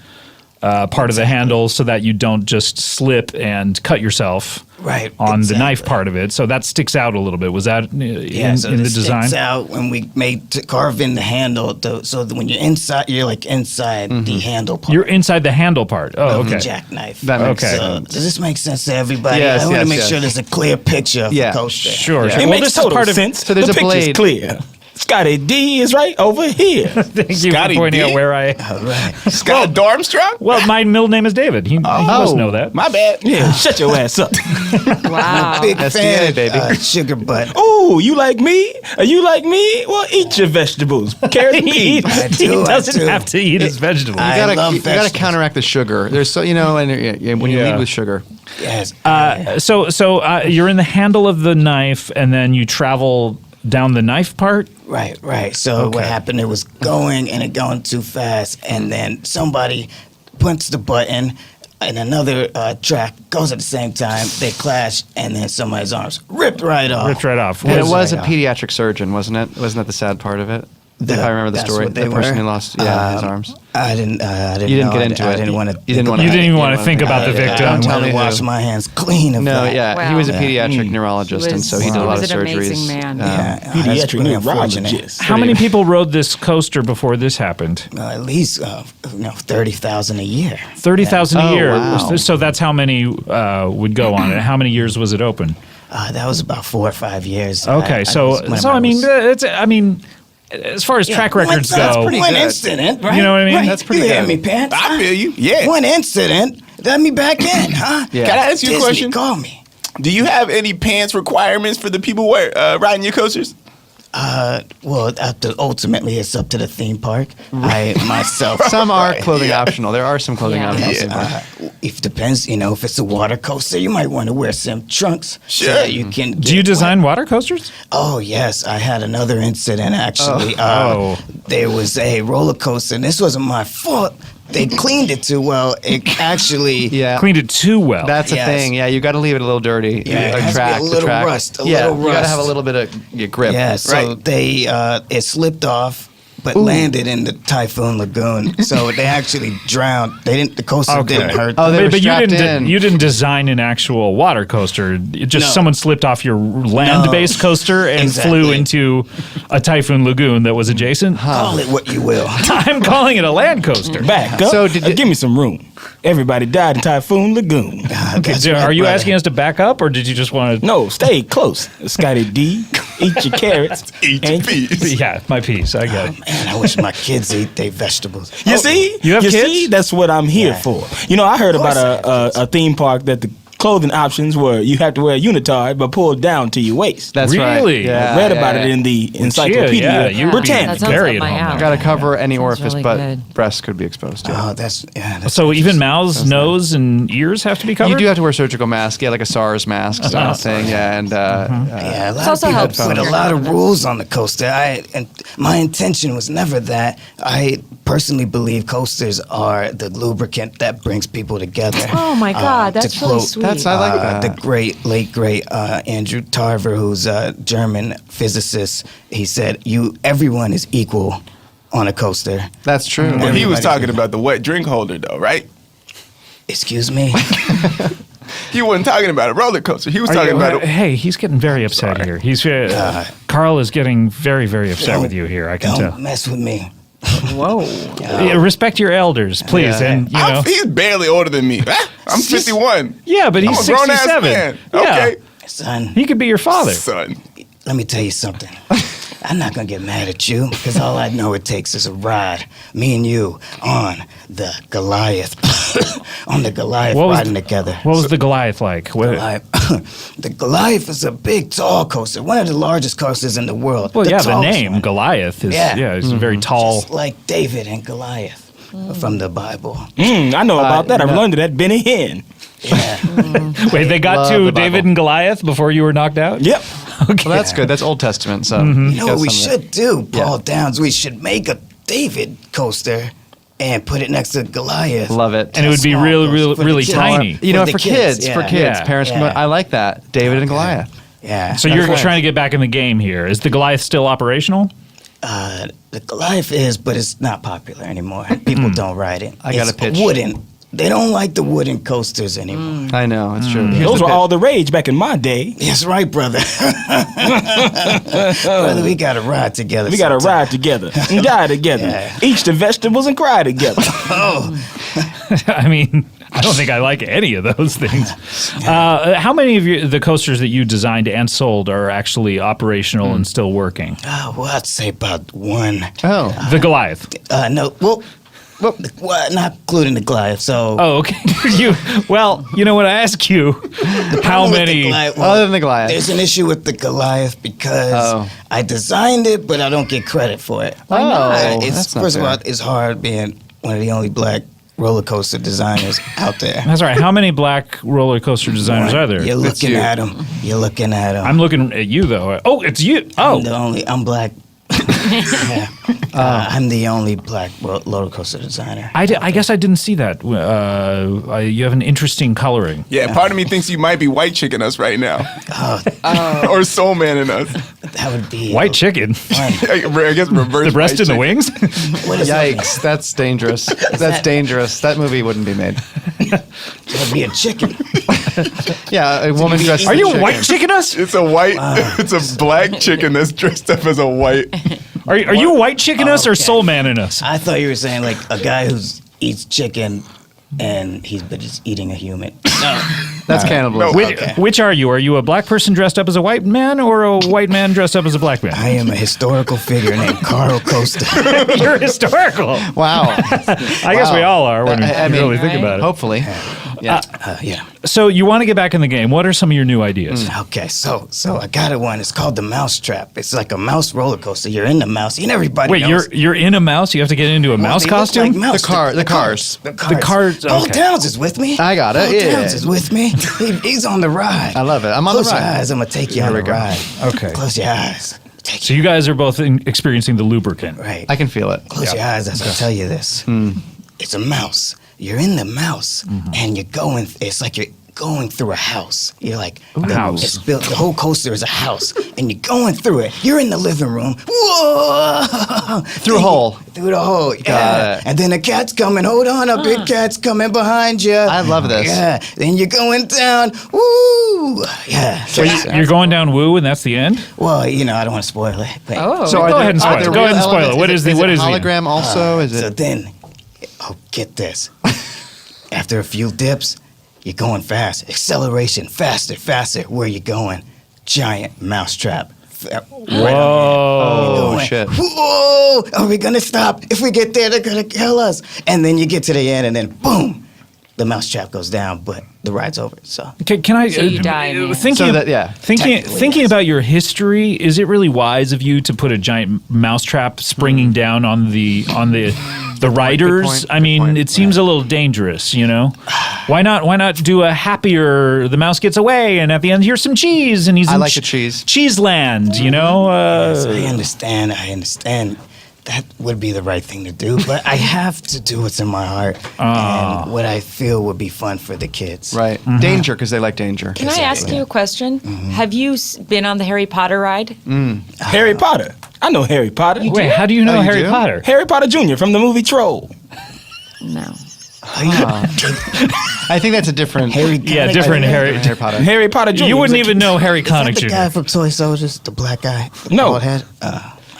part of the handle so that you don't just slip and cut yourself Right, on the exactly. knife part of it. So that sticks out a little bit. Was that in So the this design? sticks out when we made to carve in the handle. So that when you're inside, you're like inside the handle part. You're inside the handle part. Oh, of the okay. jackknife. That makes Okay. So does this make sense to everybody? Yes, I want yes, to make yes. sure there's a clear picture of Yeah. the coaster. Sure. Yeah. sure. It Well, makes this is total part of. sense. So there's the a picture's blade. clear. Scotty D is right over here. Thank you Scotty for pointing D? out where I. All right. Scott Dormstrong? Well, my middle name is David. He must know that. My bad. Yeah, shut your ass up. Wow. Big SDA, fan of baby. sugar butt. Ooh, you like me? Are you like me? Well, eat your vegetables. Carrots and He, peas. I he do, I doesn't do. have to eat his vegetables. I love You gotta vegetables. counteract the sugar. There's so and when you Yeah. lead with sugar. Yes. So you're in the handle of the knife, and then you travel down the knife part. Right. So what happened? It was going and it going too fast, and then somebody punts the button, and another track goes at the same time. They clash, and then somebody's arms ripped right off. Ripped right off. And it Was- was a pediatric surgeon, wasn't it? Wasn't that the sad part of it? If I remember the That's story, what they the person were. who lost his arms. I didn't. You didn't know. get into I it. didn't want to. You didn't wanna- You didn't even want to Yeah, think about the yeah, victim. don't tell I me wash who. my hands clean of No, that. yeah, he was a Wow. pediatric neurologist, and so he did a lot of was an surgeries. amazing man. Yeah, that's Pediatric pretty unfortunate. neurologist. How many people rode this coaster before this happened? At least 30,000 a year. 30,000 a Oh, year. wow. So that's how many would go on it. How many years was it open? That was about 4 or 5 years. Okay, I mean, as far as track records go, pretty One good. incident, right? You know what I mean? Right. That's pretty you hear good. me, Pants? I feel you. Yeah. One incident, let me back in, huh? Yeah. Can I ask you a Disney, question? Call me. Do you have any pants requirements for the people riding your coasters? Well, ultimately, it's up to the theme park. I myself. Some are clothing optional. There are some clothing Yeah. optional. If it depends, if it's a water coaster, you might want to wear some trunks so Sure. that you can. do you design water coasters? Oh yes, I had another incident actually. Oh. There was a roller coaster, and this wasn't my fault. They cleaned it too well. It actually. Yeah, Cleaned it too well. that's the Yes. thing. Yeah, you got to leave it a little dirty. Yeah, it Like has to be a track, the little track. rust, a yeah, little you got to rust. have a little bit of your grip. Yeah, so Right. they it slipped off, but landed in the Typhoon Lagoon. So they actually drowned. They didn't. The coaster Okay. didn't hurt. Oh, them. they were but you strapped didn't. in. You didn't design an actual water coaster. It just No. someone slipped off your land-based coaster and flew Exactly. into a Typhoon Lagoon that was adjacent. Call it what you will. I'm calling it a land coaster. Back up. So did it- give me some room. Everybody died in Typhoon Lagoon. Okay, That's so right, are you brother. asking us to back up, or did you just want to? No, stay close. Scotty D, eat your carrots. Eat your and- peas. Yeah, my piece. I got it. Man, I wish my kids ate their vegetables. You see? You have kids? See? That's what I'm here Yeah. for. I heard course about I have a theme park that the clothing options were you have to wear a unitard but pulled down to your waist. That's right. Really? Yeah, I read about yeah, it in the Encyclopedia yeah, you would be Britannica. That sounds very up at my home. alley. Got to cover any Sounds orifice, really but good. breasts could be exposed to. Oh, that's So even mouths, nose, and ears have to be covered. You do have to wear a surgical mask, yeah, like a SARS mask, sort of thing, yeah, and Yeah, a lot also of people helps put with a your lot of helmet. rules on the coaster. And my intention was never that. I personally believe coasters are the lubricant that brings people together. Oh my God, To that's really quote, sweet. That's I like that. The late great Andrew Tarver, who's a German physicist, he said, everyone is equal on a coaster. That's true. Well, he was Everybody's talking about the wet drink holder, though, right? Excuse me? He wasn't talking about a roller coaster. He was talking about Hey, he's getting very upset here. He's Carl is getting very, very upset with you here. I can Don't tell. mess with me. Yeah, respect your elders, please, Yeah. and you know. He's barely older than me. I'm 51. Yeah, but he's I'm a grown-ass 67. man. Yeah. Okay. Son, He could be your father. Son. let me tell you something. I'm not gonna get mad at you because all I know it takes is a ride. Me and you on the Goliath, on the Goliath What was riding together. What was the Goliath like? What, The Goliath is a big, tall coaster, one of the largest coasters in the world. well, yeah, the tallest name one. Goliath is Yeah. it's very tall. Just like David and Goliath from the Bible. I know about that. I no. learned it at Benny Hinn. Yeah. Wait, they got Love to the Bible. David and Goliath before you were knocked out? Yep. Okay. Well, that's good. That's Old Testament. So You know got what we some of should do, Paul Downs? We should make a David coaster and put it next to Goliath. that. Love it. And it would be Small really, coaster really, for the really kids. tiny. You know, the for kids, yeah. for kids, Yeah. parents. Can go, Yeah. I like that. David and Goliath. Yeah. So you're right. trying to get back in the game here. Is the Goliath still operational? The Goliath is, but it's not popular anymore. People don't ride it. I got It's a pitch. wooden. they don't like the wooden coasters anymore. I know, it's true. Here's Those the were bit. all the rage back in my day. That's right, brother. Brother, we gotta ride together. We gotta sometime. ride together and die together. Yeah. Eat the vegetables and cry together. I mean, I don't think I like any of those things. How many of the coasters that you designed and sold are actually operational and still working? Well, I'd say about one. Oh. The Goliath. No, well, not including the Goliath. So, Oh, okay. You know what? I ask you, how with the many? Goliath, Other than the Goliath. There's an issue with the Goliath because I designed it, but I don't get credit for it. It's that's not first of fair. all, it's hard being one of the only black roller coaster designers out there. That's right. How many black roller coaster designers are there? You're looking you. at them. You're looking at them. I'm looking at you though. Oh, it's you. Oh, I'm black. Yeah. I'm the only black roller coaster designer. I guess I didn't see that. You have an interesting coloring. Yeah, part of me thinks you might be white chicken us right now. Or soul man in us. That would be White chicken. I guess reverse The breast white and the chicken. wings. What is that? Yikes, that's dangerous. That's dangerous. That movie wouldn't be made. That would be a chicken. Yeah, a woman dressed Are as you a white chicken. chicken us? It's a white, it's a black chicken that's dressed up as a white. Are you white chicken us or soul man in us? I thought you were saying like a guy who eats chicken and he's eating a human. That's cannibalism. No. Which are you? Are you a black person dressed up as a white man or a white man dressed up as a black man? I am a historical figure named Carl Costa. You're historical. Wow. I guess we all are when we I mean, really think about it. Hopefully. Yeah. Yeah. So you want to get back in the game. What are some of your new ideas? Okay, so I got it one. It's called the Mouse Trap. It's like a mouse roller coaster. You're in the mouse. And everybody Wait, knows. you're in a mouse? You have to get into a mouse They look costume? like mouse. The cars. The cars. okay. Paul Downs is with me. I got it, Paul yeah. Downs is with me. He's on the ride. I love it. I'm on Close the ride. your eyes. I'm going to take you on Here the we go. ride. Okay. Close your eyes. Take So you guys are both experiencing the lubricant. Right. I can feel it. Close your eyes. I can tell you this. It's a mouse. You're in the mouse, and you're going. It's like you're going through a house. You're like house. It's built. The whole coaster is a house, and you're going through it. You're in the living room. Whoa! Through a hole. Through the hole. Yeah. it. And then a cat's coming. Hold on, a big cat's coming behind you. I love this. Yeah. Then you're going down. Woo! Yeah. So you're going down woo and that's the end? Well, I don't want to spoil it. But So Go ahead and spoil it. Go ahead and spoil it. What is the hologram also? Is So it? then, get this. After a few dips, you're going fast. Acceleration, faster. Where you going? Giant mousetrap. Whoa. Oh, shit. Whoa! Are we gonna stop? If we get there, they're gonna kill us. And then you get to the end, and then boom, the mousetrap goes down, but the ride's over. So Can I So you die in the end. thinking So that- yeah. thinking Technically, yes. about your history, is it really wise of you to put a giant mousetrap springing down on the riders? point, I good mean, point. it seems a little dangerous, Why not do a happier the mouse gets away and at the end here's some cheese and he's I in like the cheese. Cheese land, I understand. That would be the right thing to do, but I have to do what's in my heart and what I feel would be fun for the kids. Right. Danger, because they like danger. Can I ask you a question? Have you been on the Harry Potter ride? Harry Potter. I know Harry Potter. Wait, how do you know Oh, you Harry do? Potter? Harry Potter Jr. from the movie Troll. No. I think that's a different Different Harry. Harry Potter. Harry Potter Jr. You wouldn't was a even know Harry Is that Connick the guy Jr. from Toy Soldiers, the black guy? The No. bald head?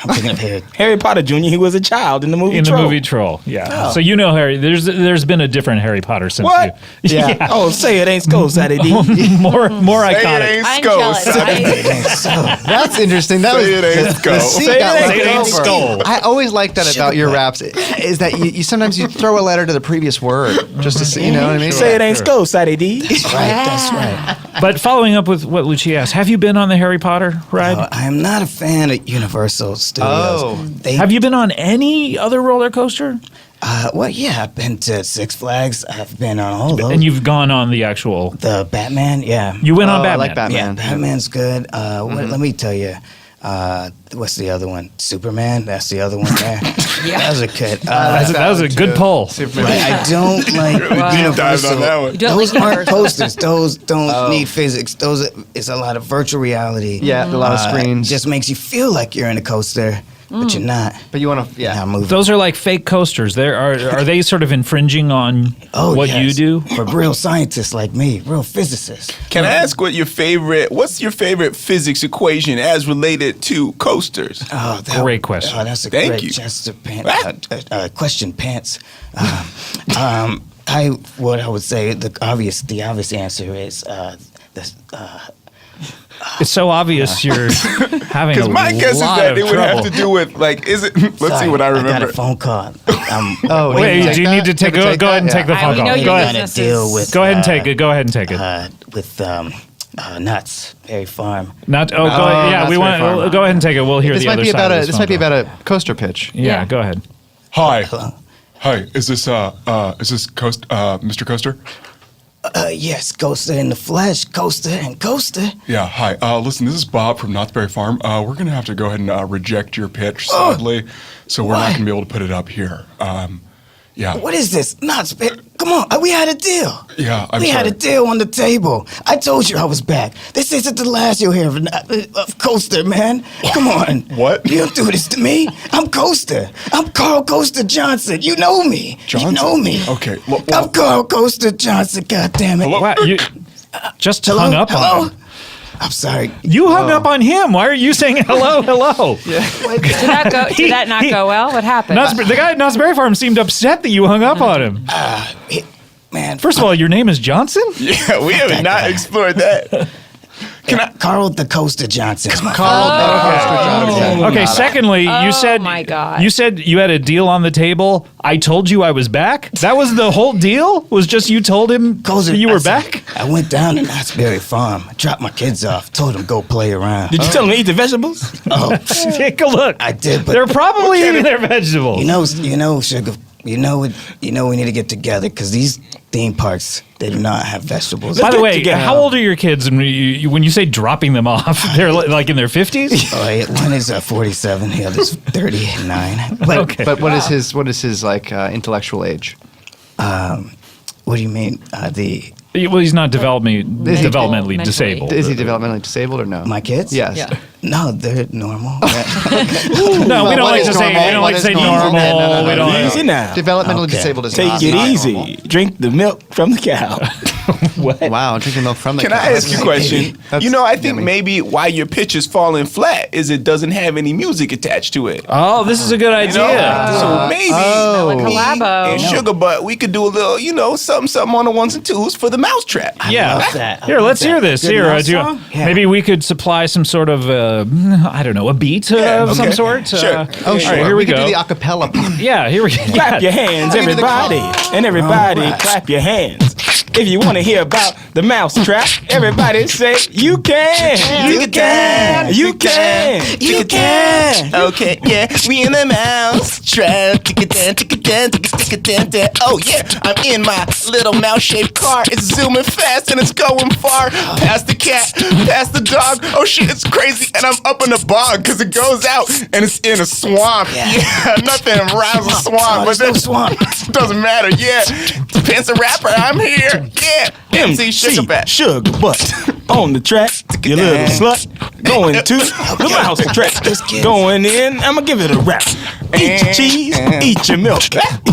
I'm thinking of Harry. Harry Potter Jr. He was a child in the movie In the Troll. movie Troll, yeah. So you know Harry. There's been a different Harry Potter since What? you. Yeah. Oh, say it ain't Skull Saturday. more Say it iconic. ain't I'm Skull jealous. Saturday. That's interesting. That was Say it ain't skull. the seat Say it got ain't- left say it ain't over. skull. I always like that about your raps. Is that you sometimes you throw a letter to the previous word just to see, you know what I mean? Say it ain't Skull Saturday. That's right. But following up with what Lucia asked, have you been on the Harry Potter ride? I am not a fan of Universal Studios. Oh. Have you been on any other roller coaster? Well, yeah, I've been to Six Flags. I've been on all those. And you've gone on the actual. The Batman, yeah. You went on I Batman. like Batman. Yeah, Batman's good. Let me tell you. What's the other one? Superman. That's the other one there. That was a good. That was a good poll. Superman. I don't like Deep dived on that one. You don't Those like aren't Universal? posters. Those don't need physics. Those it's a lot of virtual reality. Yeah, a lot of screens. Just makes you feel like you're in a coaster. but you're not. But you want to, You're not moving. Those are like fake coasters. Are they sort of infringing on what you yes. do? For real scientists like me, real physicists. Can I ask what's your favorite physics equation as related to coasters? Oh, Great question. Oh, that's a Thank great you. question, Pants. What I would say the obvious answer is It's so obvious you're having a Because my guess is lot that of it would trouble. have to do with like, is it? Let's see what I I remember. got a phone call. Oh, Wait, do you need to take? Go ahead and take the phone we call. know Go your ahead. business deal with. Go ahead and take it. Go ahead and take it. With nuts, Berry Farm. Not. Oh, go ahead. Yeah, that's we very want. far. Go ahead and take it. We'll hear This the might other be side. about of a. this This phone might be call. about a coaster pitch. Yeah, go ahead. Hi. Hello. Hi. Is this Mr. Coaster? Yes, Coaster in the flesh, Coaster and Coaster. Yeah. Hi. Listen, this is Bob from Knott's Berry Farm. We're gonna have to go ahead and reject your pitch, sadly. So we're not Why? gonna be able to put it up here. Yeah. What is this? Nuts. Come on, we had a deal. Yeah, I'm we had a sorry. deal on the table. I told you I was back. This isn't the last you'll hear of Coaster, man. Come on. What? You don't do this to me. I'm Coaster. I'm Carl Coaster Johnson. You know me. Johnson? You know me. Okay, well- I'm Carl Coaster Johnson. God damn it. Hello? Wow, you just Hello? hung up Hello? on him. I'm sorry. You hung up on him. Why are you saying hello, hello? Did that not go well? What happened? The guy at Knott's Berry Farm seemed upset that you hung up on him. Man, First of all, your name is Johnson? Yeah, we have not explored that. Carl the Coaster Johnson. Okay, secondly, you said my God. you said you had a deal on the table. I told you I was back? That was the whole deal? Was just you told him Coaster, you I were said- back? I went down to Knott's Berry Farm, dropped my kids off, told them go play around. Did you tell him to eat the vegetables? Oh, Take a look. I did, but They're probably eating their vegetables. you know, Sugar. We need to get together because these theme parks they do not have vegetables. By the get way, together. how old are your kids? And when you say dropping them off, they're like in their 50s? Oh, yeah, one is 47, the other's 39. But Okay. But what is his like intellectual age? what do you mean? Well, he's not developmentally Mentally. disabled. Is he developmentally disabled or no? My kids? Yes. Yeah. No, they're normal. No, we don't What like is to say. normal? We don't What like to is say normal? normal. No. We don't. Easy now. Developmentally Okay. disabled is Take not it normal. easy. Drink the milk from the cow. Wow, drinking milk from the Can cow. I ask you a question? That's You know, I think yummy. maybe why your pitch is falling flat is it doesn't have any music attached to it. Oh, this is a good idea. So maybe Like me collabo. and Sugar Butt, we could do a little, something on the ones and twos for the mousetrap. Yeah. love that. I Here, love let's that. hear this. Good Here, mouse do you- song? Yeah. maybe we could supply some sort of, I don't know, a beat of some okay. sort. Sure. Oh, all sure. right, here we could go. do the acapella part. Yeah, here we go. Clap your hands, Give me the everybody. And everybody All right. clap your hands. If you want to hear about the mouse trap, everybody say, you can. You can. You can. You can. Okay, yeah, we in the mouse trap. Oh yeah, I'm in my little mouse-shaped car. It's zooming fast and it's going far. Past the cat, past the dog. Oh shit, it's crazy, and I'm up in the bog because it goes out and it's in a swamp. Yeah, nothing rhymes with swamp, but there's no that swamp. doesn't matter. Yeah, Pants a rapper, I'm here. Yeah, MC Sugar Bat. Sugar Butt on the track. You little slut. Going to the mouse trap. Going in, I'ma give it a rap. Eat your cheese, eat your milk,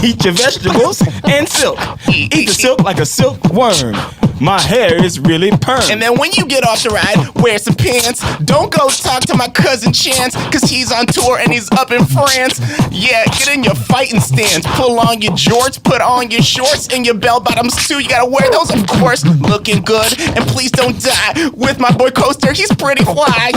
eat your vegetables and silk. Eat the silk like a silkworm. My hair is really perm. And then when you get off the ride, wear some pants. Don't go talk to my cousin Chance, cause he's on tour and he's up in France. Yeah, get in your fighting stance. Pull on your jorts, put on your shorts and your bell bottoms too. You gotta wear those, of course. Looking good, and please don't die with my boy Coaster. He's pretty fly.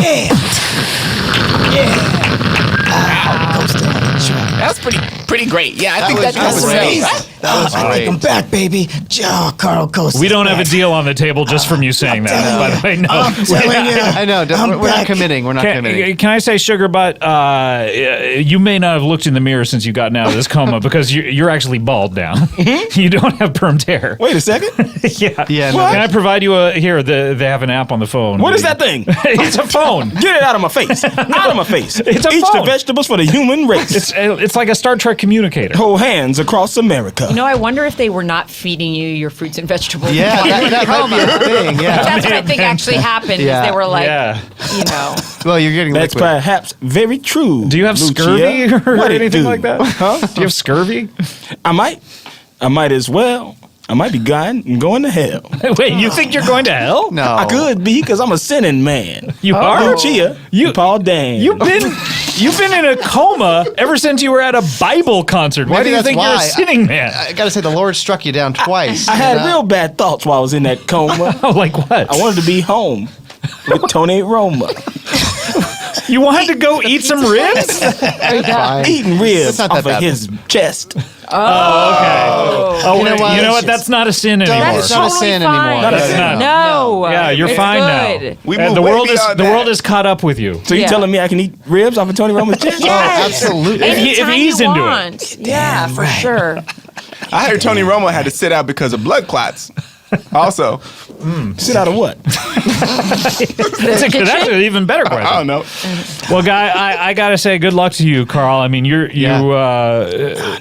That's pretty great. Yeah, I think was- that was amazing. That was I great. take them back, baby. Oh, Carl Coaster. We don't have a deal on the table just from you saying that, by the way. No. I'm telling you. I know. I'm We're not back. committing. We're not committing. Can I say, Sugar Butt, you may not have looked in the mirror since you gotten out of this coma because you're actually bald now. You don't have permed hair. Wait a second. Yeah. Yeah, no, Can I provide you they have an app on the phone. What is that thing? It's a phone. Get it out of my face. Out of my face. It's a Eat phone. the vegetables for the human race. It's It's like a Star Trek communicator. Hold hands across America. You know, I wonder if they were not feeding you your fruits and vegetables. Yeah, while you were in that might be coma. a thing. Yeah. That's what I think actually happened. Is Yeah. they were like, Yeah. you know, Well, you're getting That's liquid. perhaps very true. Do you have Lucia. scurvy or What it anything do? like that? Huh? Do you have scurvy? I might as well. I might be going to hell. Wait, you think you're going to hell? No. I could be because I'm a sinning man. You are? Lucia, You- Paul Dan. You've been in a coma ever since you were at a Bible concert. Why Maybe do you that's think you're a why. sinning man? I gotta say, the Lord struck you down twice. I had real bad thoughts while I was in that coma. Oh, like what? I wanted to be home with Tony Roma. You wanted to go eat some ribs? Fine. Eating ribs It's not off that of bad. his chest. Oh, You know wait, what? you know what? That's not a sin anymore. It's not a totally sin fine. anymore. Not a sin. No. Yeah, you're It's fine good. now. We And moved the way world is beyond the that. world is caught up with you. So you Yeah. telling me I can eat ribs off of Tony Roma's chest? Yes. absolutely. Anytime if he's you into it. want. Yeah, for sure. I heard Tony Romo had to sit out because of blood clots. Also, Sit out of what? That's an even better question. I don't know. Well, Guy, I gotta say, good luck to you, Carl. I mean,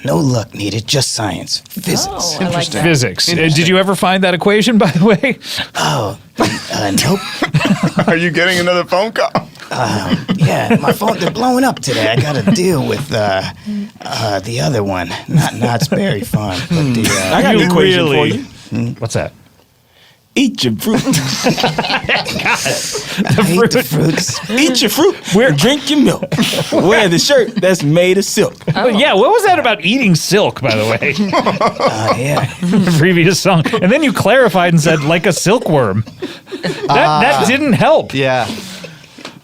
No luck needed, just science, physics. Oh, I like that. physics. Did you ever find that equation, by the way? Nope. Are you getting another phone call? Yeah, my phone, they're blowing up today. I got to deal with the other one. Not very fun. But the, I got an equation for you. What's that? Eat your fruit. I hate the fruits. Eat your fruit. Drink your milk. Wear the shirt that's made of silk. Yeah, what was that about eating silk, by the way? Yeah. The previous song. And then you clarified and said, like a silkworm. That didn't help. Yeah.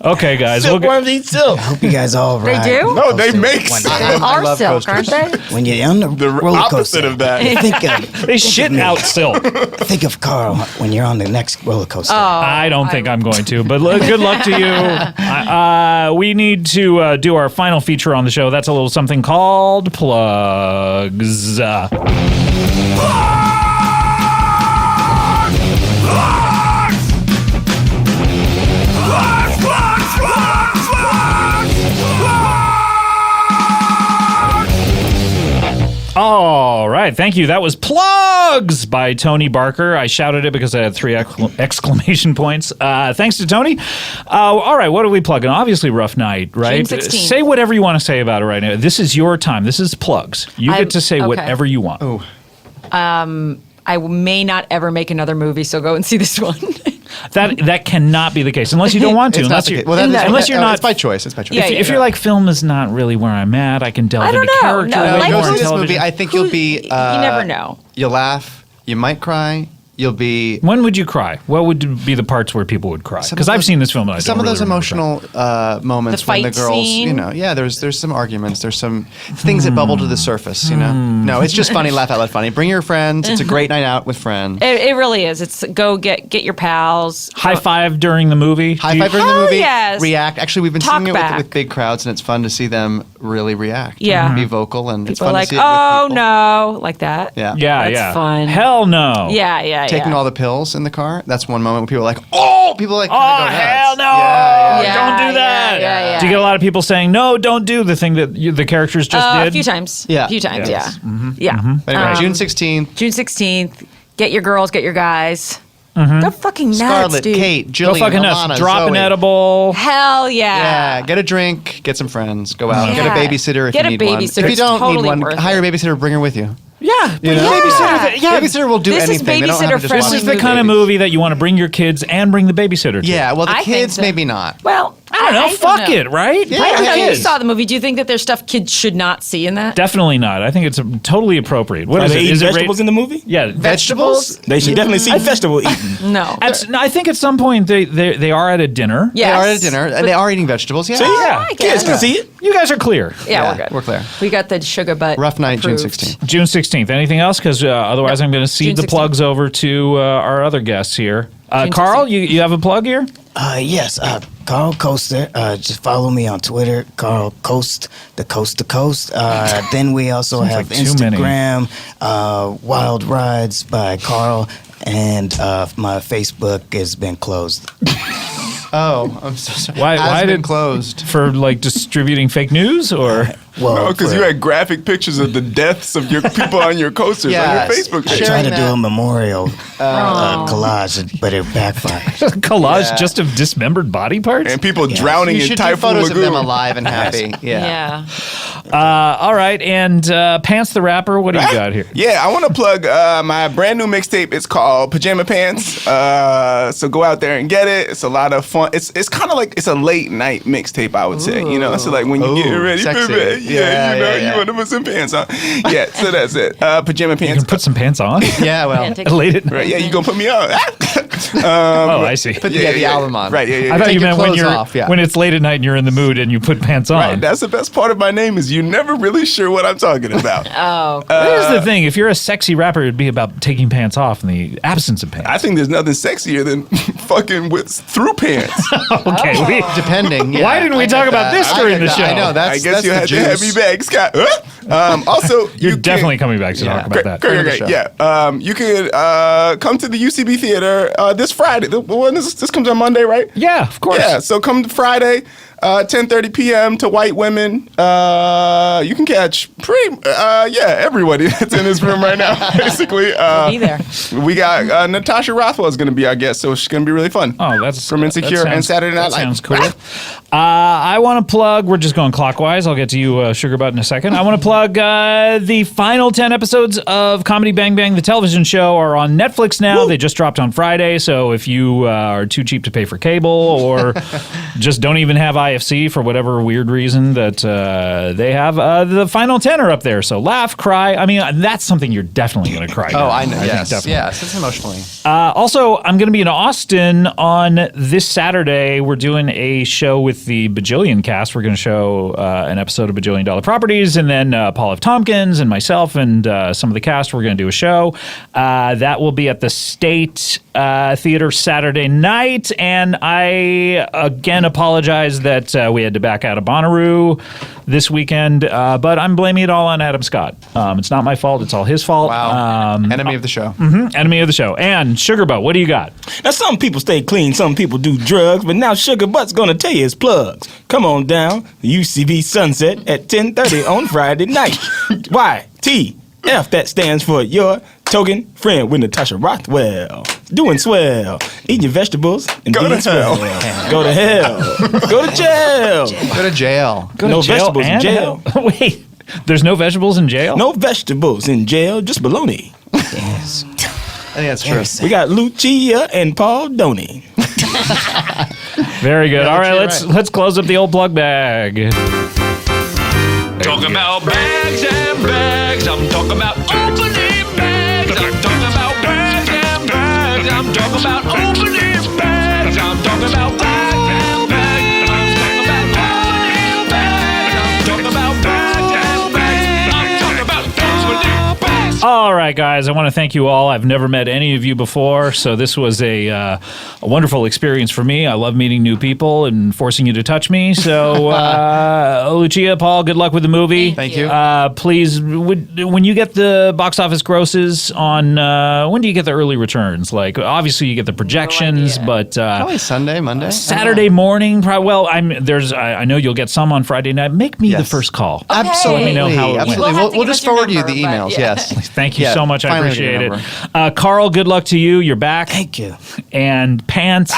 Okay, guys. We'll go. Silkworms eat silk. Hope you guys all They ride. do? No, they make When- sense. They are love silk, coasters. aren't they? When you're on the The roller opposite coaster, of that. They shit out silk. think of Carl when you're on the next roller coaster. I don't think I'm going to, but good luck to you. We need to do our final feature on the show. That's a little something called plugs. All right, thank you. That was Plugs by Tony Barker. I shouted it because I had 3 exclamation points. Thanks to Tony. All right, what are we plugging? Obviously, Rough Night, right? June 16th. Say whatever you want to say about it right now. This is your time. This is Plugs. You get to say okay. whatever you want. I may not ever make another movie, so go and see this one. That cannot be the case unless you don't want to. It's Unless not the you're, case. Well, that is- unless you're not. It's by choice. It's by choice. Yeah, if you're like, film is not really where I'm at, I can delve I don't into know. character No, way like more Go in see this television. movie. I think you'll be. You never know. You'll laugh. You might cry. You'll be. When would you cry? What would be the parts where people would cry? Some Because of I've those- seen this film and I Some don't of those really remember emotional moments The when the fight girls, scene? there's some arguments, there's some things that bubble to the surface, No, it's just funny, laugh out loud funny. Bring your friends. It's a great night out with friends. It really is. It's go get your pals. High five during the movie. High Do you- five during the Hell movie. yes. React. Actually, we've been Talk seeing it back. with big crowds, and it's fun to see them really react. Yeah. Be vocal, and it's People are fun like, to see it oh with people. no, like that. Yeah. Yeah, That's yeah. fun. Hell no. Yeah. Taking yeah. all the pills in the car. That's one moment when people are like, oh, people like, Oh, kinda go nuts. hell no. Yeah, Yeah, Don't do that. yeah. Do you get a lot of people saying, no, don't do the thing that the characters just did? A few times. Yeah. A few times, Yes. yeah. But anyway, June 16th, June 16th. Get your girls, get your guys. Go fucking nuts, Scarlett, dude. Kate, Go Jillian, fucking Alana, nuts. Drop an Zoe. edible. Hell yeah. Yeah, get a drink, get some friends, go out, get a Yeah. babysitter if Get you a need one. babysitter. If you It's don't totally need one, worth hire a it. babysitter, bring her with you. Yeah. You know? Babysitter will do This is anything. They don't have to babysitter just friendly watch This is the the kind of babies. movie that you want to bring your kids and bring the babysitter to. Yeah, well, the I think kids so. maybe not. Well, I don't know. Fuck know. it, right? Yeah. I don't know. You Kids. saw the movie. Do you think that there's stuff kids should not see in that? Definitely not. I think it's totally appropriate. What Are is they it? eating Is it vegetables in the movie? Yeah, Vegetables? They should definitely see vegetable eating. No. I think at some point they are at a dinner. They are at Yes. dinner, and they are eating vegetables. Yeah. See? Yeah. I Kids guess. can see it. You guys are clear. Yeah, we're good. We're clear. We got the sugar butt. Rough night, June approved. 16th. June 16th. Anything else? Because otherwise I'm going to cede June the plugs over to our other guests here. June Carl, 16th. you have a plug here? Yes, Carl Coaster. Just follow me on Twitter, Carl Coast, the Coast to Coast. Then we also Sounds have like too many. Instagram, Wild Rides by Carl, and my Facebook has been closed. Oh, I'm so sorry. Why Has been did closed? for like distributing fake news or Well, because you had graphic pictures of the deaths of your people on your coasters on your Facebook I page. tried to do that. a memorial collage, but it backfired. Collage just of dismembered body parts? And people drowning You in should do Typhoon photos Lagoon. of them alive and happy. Yeah. All right, and Pants the Rapper, what do you got here? Yeah, I want to plug my brand new mixtape. It's called Pajama Pants. So go out there and get it. It's a lot of fun. It's kind of like it's a late night mixtape, I would say. You know, so like when you get ready for sexy. bed, you Yeah. want to put some pants on. Yeah, so that's it. Pajama You Pants. can put some pants on? Yeah, well. Late at night. Right, yeah, you gonna put me on? Oh, I see. Put the album on. Right, yeah. I thought Take you your meant when clothes you're off, yeah. when it's late at night and you're in the mood and you put pants on. Right, that's the best part of my name is you're never really sure what I'm talking about. Here's the thing: if you're a sexy rapper, it'd be about taking pants off in the absence of pants. I think there's nothing sexier than fucking with through pants. Okay, Depending. Yeah. Why didn't we I talk get about that. this I during get the that. show? I know. That's I guess you the had to have me juice. back, Scott. Also, you're definitely coming back to talk about that. Great. Yeah. You could come to the UCB Theater this Friday. This comes on Monday, right? Yeah, of course. Yeah. So come Friday, 10:30 p.m. to White Women. You can catch everybody that's in this room right now. Basically, Be there. we got Natasha Rothwell is going to be our guest, so it's going to be really fun. Oh, that's From Insecure and Saturday Night That Live. sounds cool. I want to plug. We're just going clockwise. I'll get to you, Sugar Butt, in a second. I want to plug the final 10 episodes of Comedy Bang Bang, the television show, are on Netflix now. They just dropped on Friday. So if you are too cheap to pay for cable or just don't even have IFC for whatever weird reason that they have, the final 10 are up there. So laugh, cry. I mean, that's something you're definitely going to cry. Oh, during. I know. think Yes. definitely. Yes. It's emotionally. Also, I'm going to be in Austin on this Saturday. We're doing a show with the Bajillion cast. We're going to show an episode of Bajillion Dollar Properties, and then Paul F. Tompkins and myself and some of the cast, we're going to do a show. That will be at the State Theater Saturday night, and I, again, apologize that we had to back out of Bonnaroo this weekend, but I'm blaming it all on Adam Scott. It's not my fault. It's all his fault. Wow. Enemy of the show. Enemy of the show. And Sugar Butt, what do you got? Now, some people stay clean, some people do drugs, but now Sugar Butt's gonna tell you his plugs. Come on down, the UCB Sunset at 10:30 on Friday night. YTF, that stands for Your Token Friend with Natasha Rothwell. Doing swell, eating your vegetables and Go to being swell. hell. Go to hell. Go to jail. Go to jail. Go to No jail vegetables in and jail. hell? Wait, there's no vegetables in jail? No vegetables in jail, just bologna. Yes. I think that's true. We got Lucia and Paul Doney. Very good. Yeah, All right, you're let's close up the old plug bag. Talking about bags and bags. I'm talking about opening bags. I'm talking about bags and bags. I'm talking about opening bags. I'm talking about bags and bags. I'm talking about opening bags. I'm talking about bags and bags. I'm talking about opening bags. All right, guys, I want to thank you all. I've never met any of you before, so this was a wonderful experience for me. I love meeting new people and forcing you to touch me. So, Lucia, Paul, good luck with the movie. Thank you. Please, when you get the box office grosses on, when do you get the early returns? Like, obviously, you get the projections, idea. but Probably Sunday, Monday. Saturday morning. Well, I know you'll get some on Friday night. Make me the Yes. first call. Absolutely. Let me know how it went. Absolutely. We'll have to We'll give just us your forward you number, the but emails. yeah. Yes. Thank you Yeah, so much. I finally get appreciate your it. Carl, good luck to you. You're back. Thank you. And Pants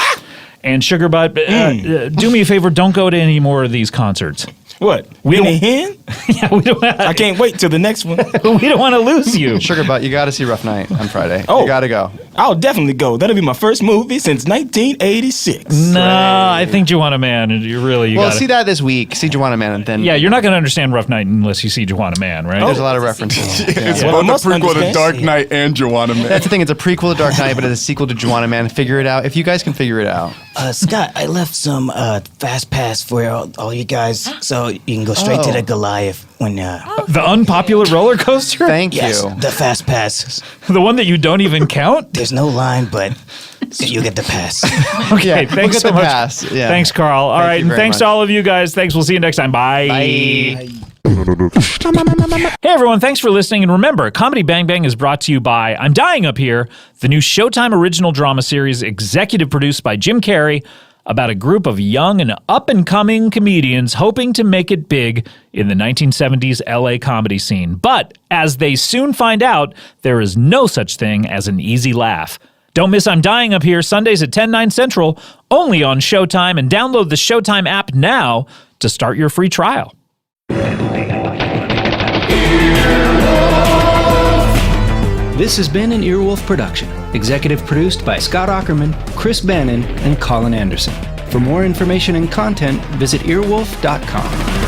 and Sugar Butt. Do me a favor. Don't go to any more of these concerts. What? We Winnie don't- Hen? Yeah, we don't. I can't wait till the next one. We don't want to lose you. Sugar Butt, you got to see Rough Night on Friday. Oh. You got to go. I'll definitely go. That'll be my first movie since 1986. No, I think Juana Man. You Well, gotta, see that this week. See Juana Man, and then Yeah, you're not going to understand Rough Night unless you see Juana Man, right? there's a lot of references. It's Well, I both must a prequel to understand. Dark Knight and Joanna Man. That's the thing. It's a prequel to Dark Knight, but it's a sequel to Juana Man. Figure it out. If you guys can figure it out. Scott, I left some fast pass for all you guys, so you can go straight to the Goliath when. The unpopular roller coaster? Thank Yes, you. the fast pass. The one that you don't even count? There's no line, but you get the pass. Okay, Yeah, thanks we'll get so the much. pass. Yeah. Thanks, Carl. All Thank right, you and very thanks to much. all of you guys. Thanks. We'll see you next time. Bye. Bye. Hey, everyone. Thanks for listening. And remember, Comedy Bang Bang is brought to you by I'm Dying Up Here, the new Showtime original drama series executive produced by Jim Carrey, about a group of young and up-and-coming comedians hoping to make it big in the 1970s LA comedy scene. But as they soon find out, there is no such thing as an easy laugh. Don't miss I'm Dying Up Here Sundays at 10, 9 Central, only on Showtime, and download the Showtime app now to start your free trial. This has been an Earwolf production, executive produced by Scott Aukerman, Chris Bannon, and Colin Anderson. For more information and content, visit earwolf.com.